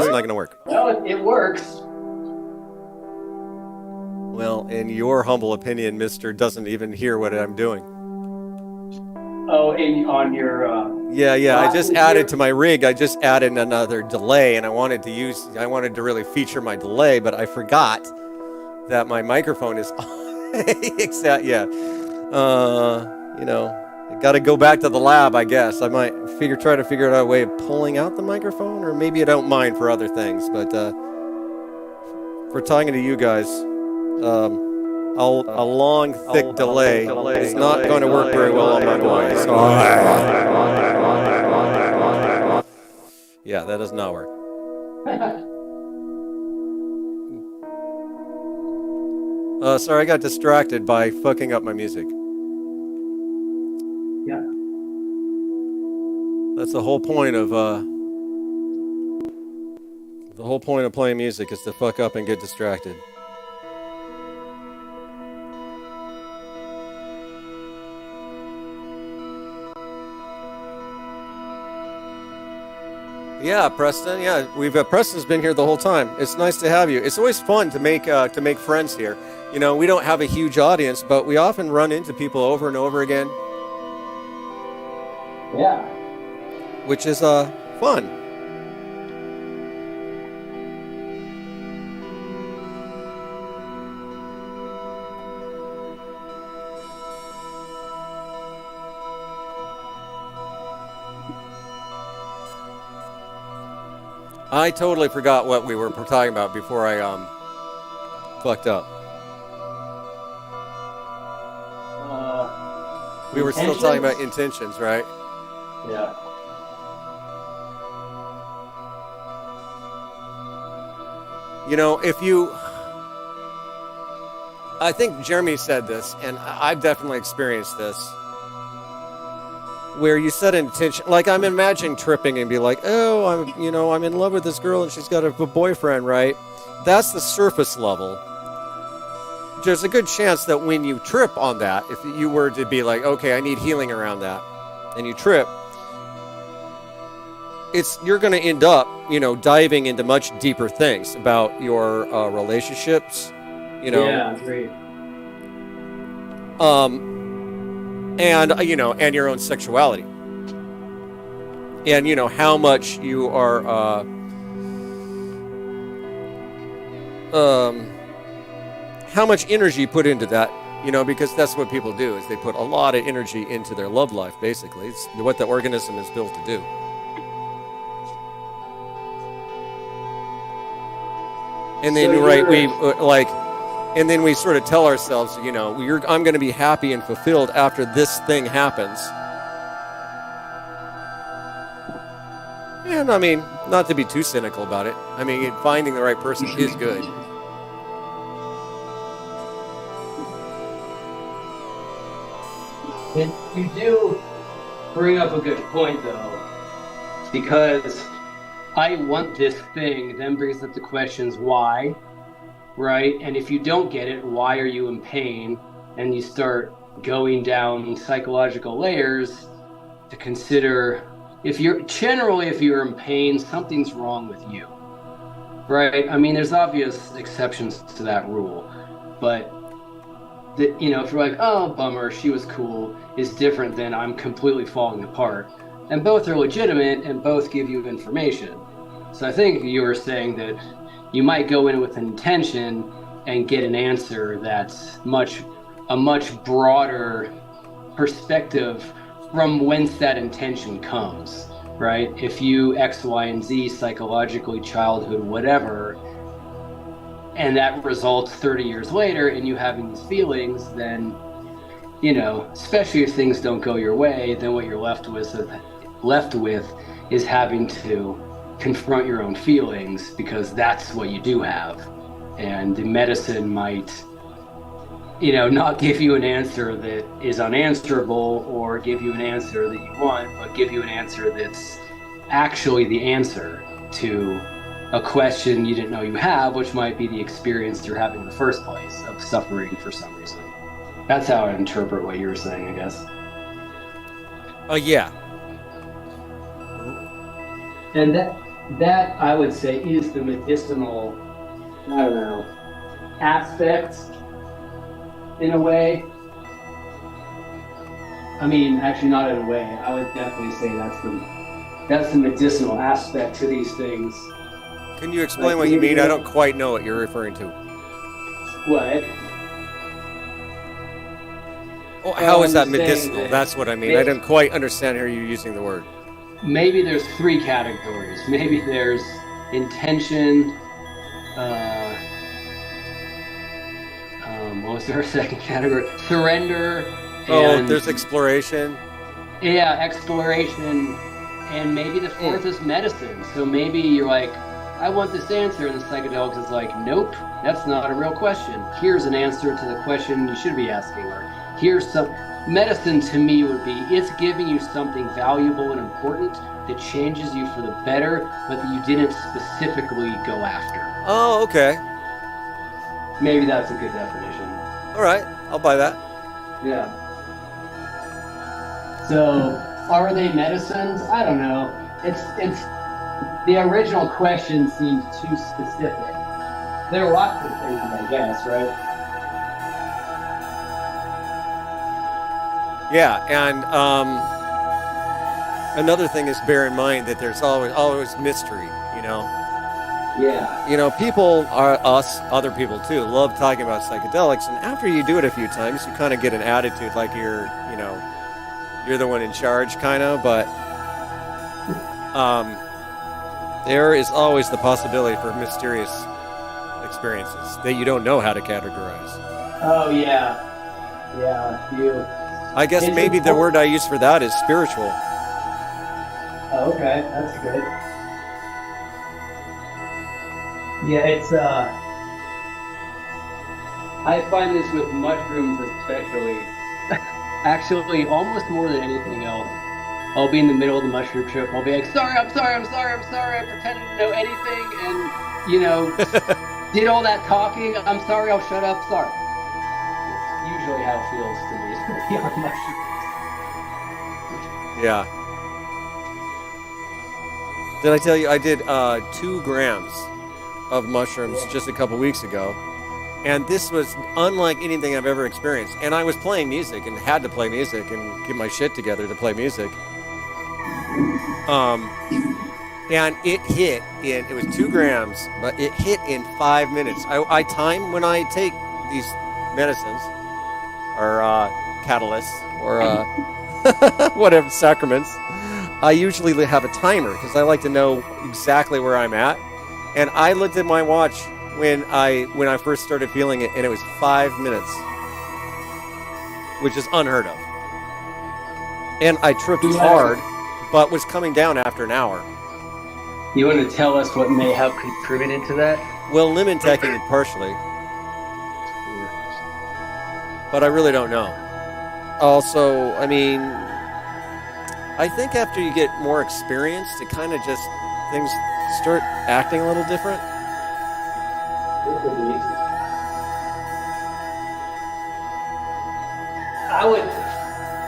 not going to work.
Well, it works.
Well, in your humble opinion, Mister doesn't even hear what I'm doing.
Oh, on your...
Yeah. I just added to my rig. I just added another delay, and I wanted to really feature my delay, but I forgot that my microphone is on. Yeah. Got to go back to the lab, I guess. I might try to figure out a way of pulling out the microphone, or maybe I don't mind for other things, but for talking to you guys, a long, thick delay is not going to work very well on my voice. Yeah, that does not work. Sorry, I got distracted by fucking up my music.
Yeah.
That's the whole point of playing music, is to fuck up and get distracted. Yeah, Preston. Yeah, Preston's been here the whole time. It's nice to have you. It's always fun to make friends here. We don't have a huge audience, but we often run into people over and over again.
Yeah.
Which is fun. I totally forgot what we were talking about before I fucked up. We were still talking about intentions, right?
Yeah.
You know, I think Jeremy said this, and I've definitely experienced this, where you set an intention, like I'm imagining tripping and be like, oh, I'm in love with this girl and she's got a boyfriend, right? That's the surface level. There's a good chance that when you trip on that, if you were to be like, okay, I need healing around that, and you trip, you're going to end up, diving into much deeper things about your relationships,
Yeah, great.
And your own sexuality, and how much you are, how much energy you put into that, because that's what people do, is they put a lot of energy into their love life. Basically, it's what the organism is built to do. And then, and then we sort of tell ourselves, I'm going to be happy and fulfilled after this thing happens. And I mean, not to be too cynical about it. I mean, finding the right person is good.
And you do bring up a good point, though, because I want this thing then brings up the questions why, right? And if you don't get it, why are you in pain? And you start going down psychological layers to consider if you're in pain, something's wrong with you, right? I mean, there's obvious exceptions to that rule, but if you're like, oh, bummer, she was cool, is different than I'm completely falling apart. And both are legitimate and both give you information. So I think you were saying that you might go in with an intention and get an answer that's a much broader perspective from whence that intention comes, right? If you X, Y, and Z psychologically, childhood, whatever, and that results 30 years later in you having these feelings, then, especially if things don't go your way, then what you're left with is having to confront your own feelings, because that's what you do have. And the medicine might, not give you an answer that is unanswerable or give you an answer that you want, but give you an answer that's actually the answer to a question you didn't know you have, which might be the experience you're having in the first place of suffering for some reason. That's how I interpret what you were saying, I guess.
Yeah.
And that I would say is the medicinal, aspect in a way. I mean, actually not in a way. I would definitely say that's the medicinal aspect to these things.
Can you explain what you mean? I don't quite know what you're referring to.
What?
Oh, how is that medicinal? That's what I mean. I didn't quite understand how you're using the word.
Maybe there's 3 categories. Maybe there's intention. What was our second category? Surrender.
There's exploration.
Yeah, exploration. And maybe the 4th is medicine. So maybe you're like, I want this answer, and the psychedelics is like, nope, that's not a real question. Here's an answer to the question you should be asking. Or here's some medicine. To me would be, it's giving you something valuable and important that changes you for the better, but that you didn't specifically go after.
Oh, okay.
Maybe that's a good definition.
All right, I'll buy that.
Yeah. So, are they medicines? I don't know. It's the original question seems too specific. There are lots of things, I guess, right?
Yeah, and another thing is bear in mind that there's always mystery,
Yeah.
People other people too, love talking about psychedelics, and after you do it a few times, you kind of get an attitude like you're the one in charge, kind of, but There is always the possibility for mysterious experiences that you don't know how to categorize.
Oh yeah, you.
I guess
It's
maybe the word I use for that is spiritual.
Oh, okay, that's good. Yeah, it's I find this with mushrooms especially. Actually, almost more than anything else. I'll be in the middle of the mushroom trip. I'll be like, sorry, I'm sorry, I'm sorry, I'm sorry. I pretended to know anything and, did all that talking. I'm sorry, I'll shut up. Sorry. It's usually how it feels to me to be on mushrooms.
Yeah. Did I tell you I did 2 grams of mushrooms just a couple weeks ago? And this was unlike anything I've ever experienced. And I was playing music and had to play music and get my shit together to play music. And it was 2 grams, but it hit in 5 minutes. I time when I take these medicines or catalysts or whatever, sacraments. I usually have a timer because I like to know exactly where I'm at. And I looked at my watch when I first started feeling it, and it was 5 minutes, which is unheard of. And I tripped hard, but was coming down after an hour.
You want to tell us what may have contributed to that?
Well, lemon taking it partially, but I really don't know. Also, I mean, I think after you get more experienced, it kind of just, things start acting a little different.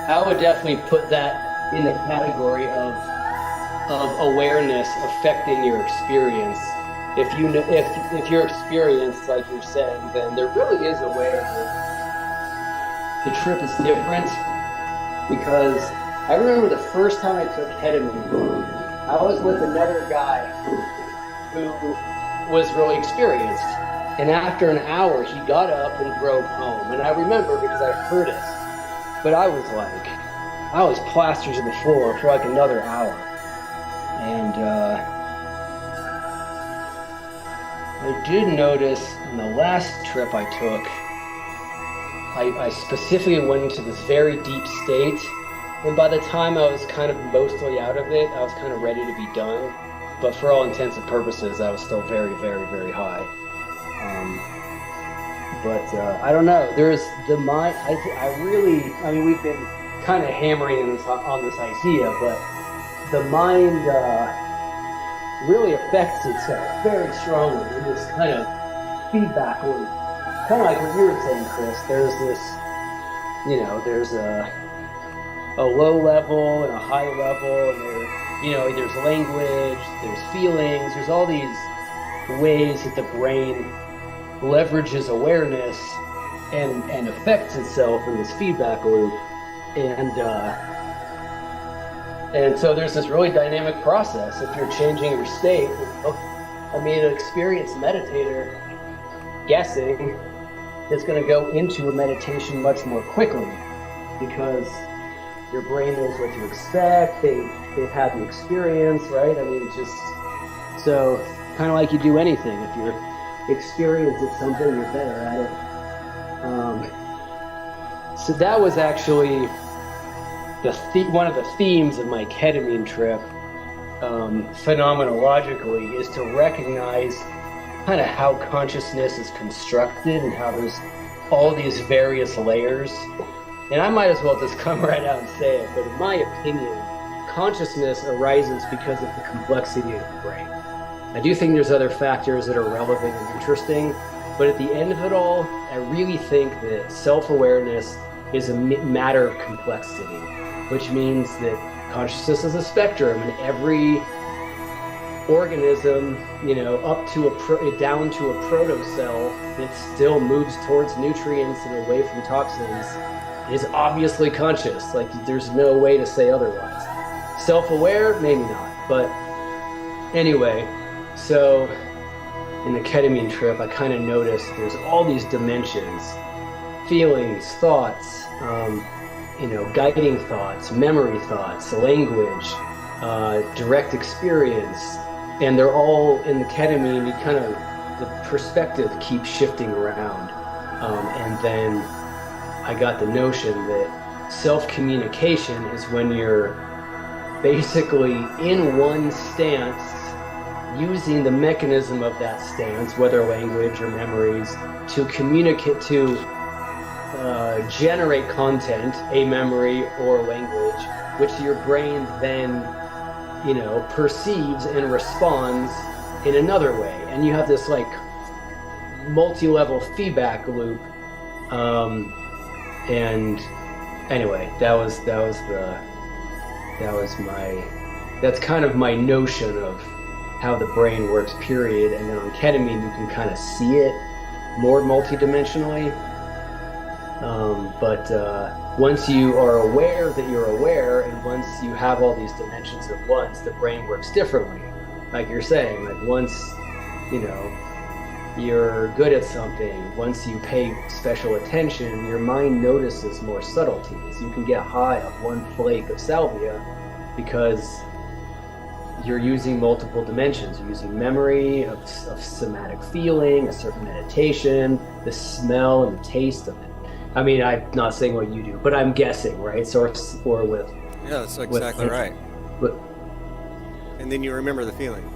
I would definitely put that in the category of awareness affecting your experience. If your experience, like you're saying, then there really is a way that the trip is different. Because I remember the first time I took ketamine, I was with another guy who was really experienced. And after an hour, he got up and drove home. And I remember because I heard it. But I was plastered to the floor for like another hour. And I did notice in the last trip I took, I specifically went into this very deep state. And by the time I was kind of mostly out of it, I was kind of ready to be done. But for all intents and purposes, I was still very, very, very high. I don't know. There's the mind. I mean, we've been kind of hammering on this idea, but the mind really affects itself very strongly in this kind of feedback loop. Kind of like what you were saying, Chris. There's this, there's a low level and a high level, and there's language, there's feelings, there's all these ways that the brain leverages awareness and affects itself in this feedback loop, and so there's this really dynamic process. If you're changing your state, an experienced meditator guessing is going to go into a meditation much more quickly because your brain knows what to expect. They've had the experience, right? I mean, just so kind of like you do anything. If you're experienced at something, you're better at it. So that was actually one of the themes of my ketamine trip, phenomenologically, is to recognize kind of how consciousness is constructed and how there's all these various layers. And I might as well just come right out and say it, but in my opinion, consciousness arises because of the complexity of the brain. I do think there's other factors that are relevant and interesting, but at the end of it all, I really think that self-awareness is a matter of complexity, which means that consciousness is a spectrum, and every organism, up to down to a protocell that still moves towards nutrients and away from toxins, is obviously conscious. Like, there's no way to say otherwise. Self-aware, maybe not, but anyway. So in the ketamine trip, I kind of noticed there's all these dimensions: feelings, thoughts, guiding thoughts, memory thoughts, language, direct experience, and they're all in the ketamine. You kind of, the perspective keeps shifting around, and then I got the notion that self-communication is when you're basically in one stance, using the mechanism of that stance, whether language or memories, to communicate, to generate content, a memory or language, which your brain then, perceives and responds in another way. And you have this like multi-level feedback loop. And anyway, that's kind of my notion of how the brain works, period. And then on ketamine, you can kind of see it more multidimensionally. But once you are aware that you're aware, and once you have all these dimensions at once, the brain works differently. Like you're saying, like once, you're good at something, once you pay special attention, your mind notices more subtleties. You can get high on one flake of salvia because you're using multiple dimensions. You're using memory of somatic feeling, a certain meditation, the smell and the taste of it. I mean, I'm not saying what you do, but I'm guessing, right? Or with...
Yeah, that's exactly right. And then you remember the feeling.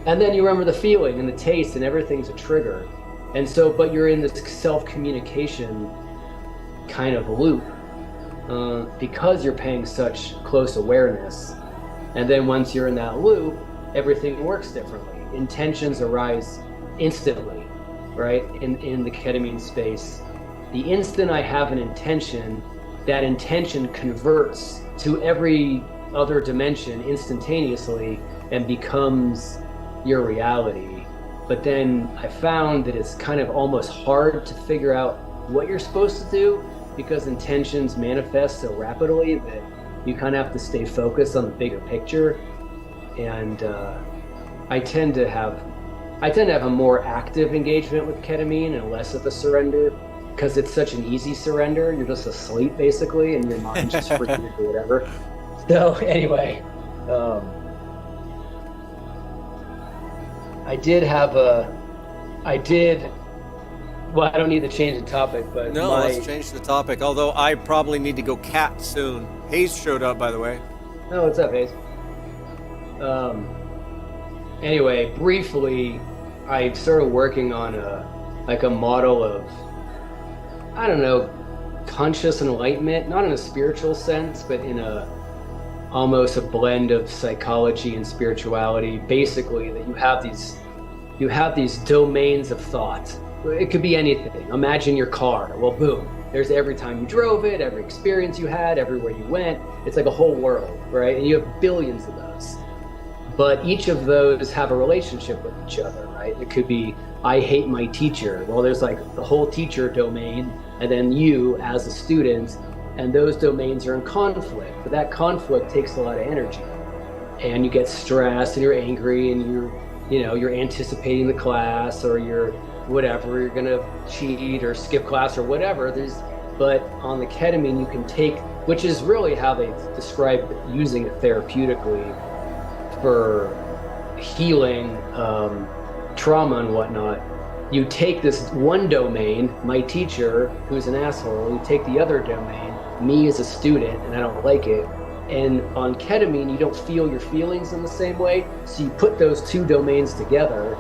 And then you remember the feeling and the taste, and everything's a trigger. And so, but you're in this self-communication kind of loop because you're paying such close awareness. And then once you're in that loop, everything works differently. Intentions arise instantly, right? In the ketamine space. The instant I have an intention, that intention converts to every other dimension instantaneously and becomes your reality. But then I found that it's kind of almost hard to figure out what you're supposed to do because intentions manifest so rapidly that you kind of have to stay focused on the bigger picture. And I tend to have a more active engagement with ketamine and less of a surrender, because it's such an easy surrender. You're just asleep basically, and your mind just freaking or whatever. So anyway, I don't need to change the topic, but
no, let's change the topic. Although I probably need to go cat soon. Hayes showed up, by the way.
Oh, what's up, Hayes? Anyway, briefly, I started working on a model of, I don't know, conscious enlightenment, not in a spiritual sense, but in almost a blend of psychology and spirituality. Basically, that you have these domains of thought. It could be anything. Imagine your car. Well, boom, there's every time you drove it, every experience you had, everywhere you went. It's like a whole world, right? And you have billions of those. But each of those have a relationship with each other, right? It could be, I hate my teacher. Well, there's like the whole teacher domain, and then you as a student, and those domains are in conflict. But that conflict takes a lot of energy, and you get stressed, and you're angry, and you're anticipating the class, or you're whatever, you're gonna cheat or skip class or whatever. But on the ketamine, you can take, which is really how they describe using it therapeutically for healing trauma and whatnot. You take this one domain, my teacher, who's an asshole, you take the other domain, me as a student, and I don't like it. And on ketamine, you don't feel your feelings in the same way. So you put those two domains together,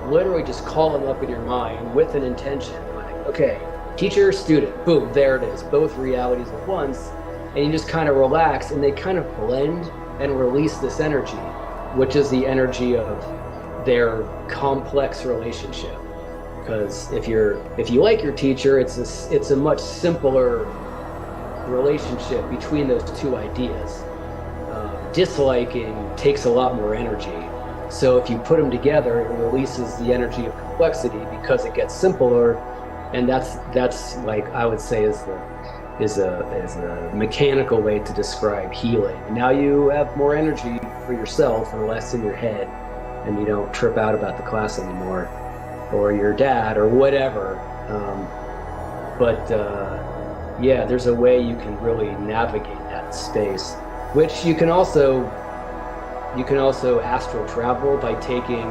literally just call them up in your mind with an intention. Like, okay, teacher, student, boom, there it is. Both realities at once. And you just kind of relax, and they kind of blend and release this energy, which is the energy of their complex relationship. Because if you like your teacher, it's a much simpler relationship between those two ideas. Disliking takes a lot more energy. So if you put them together, it releases the energy of complexity because it gets simpler, and that's like I would say is a mechanical way to describe healing. Now you have more energy for yourself and less in your head, and you don't trip out about the class anymore, or your dad, or whatever. Yeah, there's a way you can really navigate that space, which you can also you can also astral travel by taking,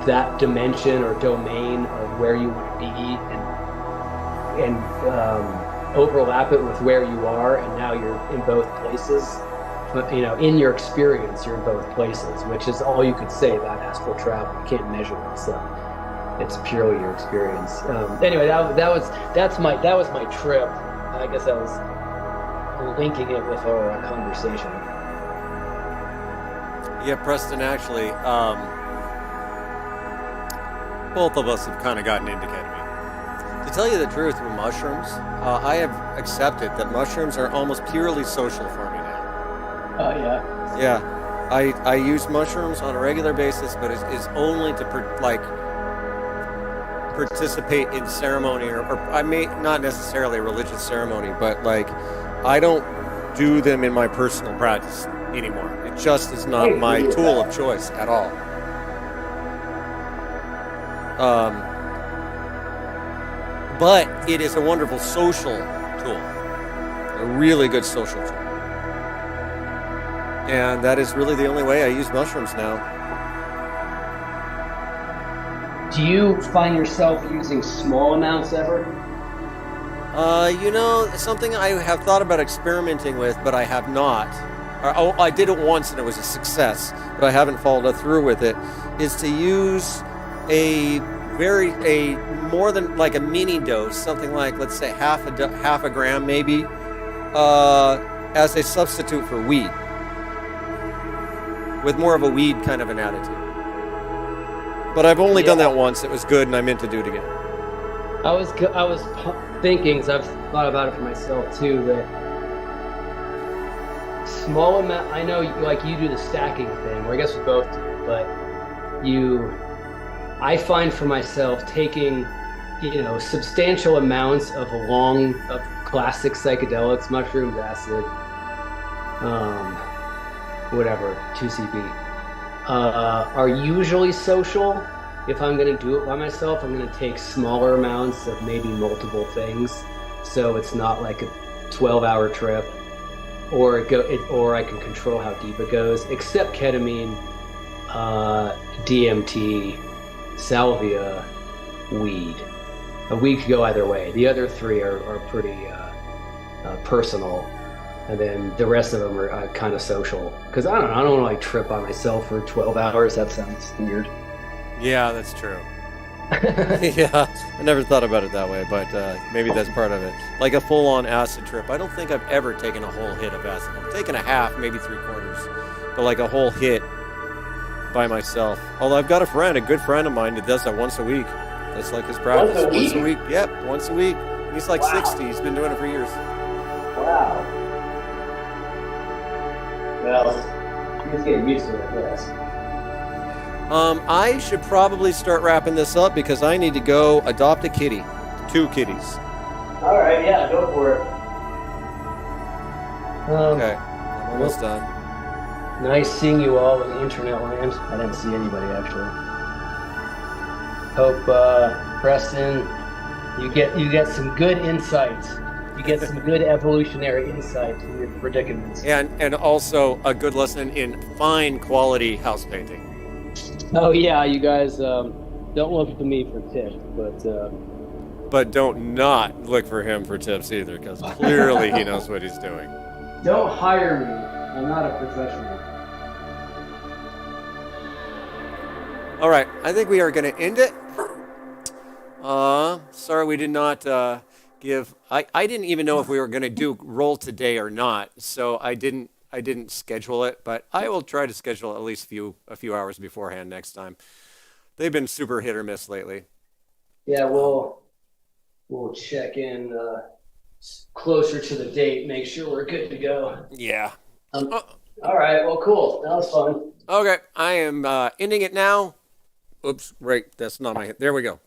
that dimension or domain of where you want to be and overlap it with where you are, and now you're in both places. But in your experience, you're in both places, which is all you could say about astral travel. You can't measure it, so it's purely your experience. Anyway, that was my trip. I guess I was linking it with our conversation.
Yeah, Preston, actually, both of us have kind of gotten into ketamine. To tell you the truth, with mushrooms, I have accepted that mushrooms are almost purely social for me now.
Oh, yeah?
Yeah. I use mushrooms on a regular basis, but it's only to, participate in ceremony, or I may not necessarily a religious ceremony, but, I don't do them in my personal practice anymore. It just is not my tool of choice at all. But it is a wonderful social tool, a really good social tool. And that is really the only way I use mushrooms now.
Do you find yourself using small amounts ever?
Something I have thought about experimenting with, but I have not. I did it once and it was a success, but I haven't followed through with it, is to use a more than like a mini dose, something like, let's say half a gram maybe, as a substitute for weed, with more of a weed kind of an attitude. But I've only done that once. It was good, and I meant to do it again.
I was thinking, because I've thought about it for myself too, that small amount. I know, you do the stacking thing, or I guess we both do, but I find for myself taking, substantial amounts of classic psychedelics, mushrooms, acid, whatever, 2CB. Are usually social. If I'm going to do it by myself, I'm going to take smaller amounts of maybe multiple things, so it's not like a 12-hour trip, or I can control how deep it goes. Except ketamine, DMT, salvia, weed. A weed could go either way. The other three are pretty personal. And then the rest of them are kind of social. Because I don't want to trip by myself for 12 hours. That sounds weird.
Yeah, that's true. Yeah, I never thought about it that way, but maybe that's part of it. Like a full-on acid trip. I don't think I've ever taken a whole hit of acid. I've taken a half, maybe 3/4. But like a whole hit by myself. Although I've got a good friend of mine that does that once a week. That's like his practice. Once a week? Yep, once a week. He's like 60. He's been doing it for years.
Wow. Well, he's getting used to it, I guess.
I should probably start wrapping this up because I need to go adopt a kitty. 2 kitties.
All right, yeah, go for it.
Okay, I'm almost done.
Nice seeing you all in the internet land. I didn't see anybody, actually. Hope, Preston, you get some good insights. You get some good evolutionary insight to your predicaments.
And also a good lesson in fine quality house painting.
Oh yeah, you guys don't look to me for tips,
but don't not look for him for tips either, because clearly he knows what he's doing.
Don't hire me. I'm not a professional.
All right, I think we are going to end it. Sorry we did not give. I didn't even know if we were going to roll today or not, so I didn't schedule it, but I will try to schedule at least a few hours beforehand next time. They've been super hit or miss lately.
Yeah, we'll check in closer to the date, make sure we're good to go.
Yeah.
All right, well, cool. That was fun.
Okay, I am ending it now. Oops, right, that's not my hit. There we go.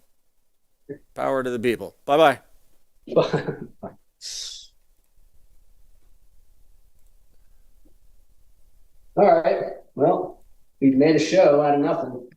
Power to the people. Bye-bye.
Bye. All right. Well, we've made a show out of nothing.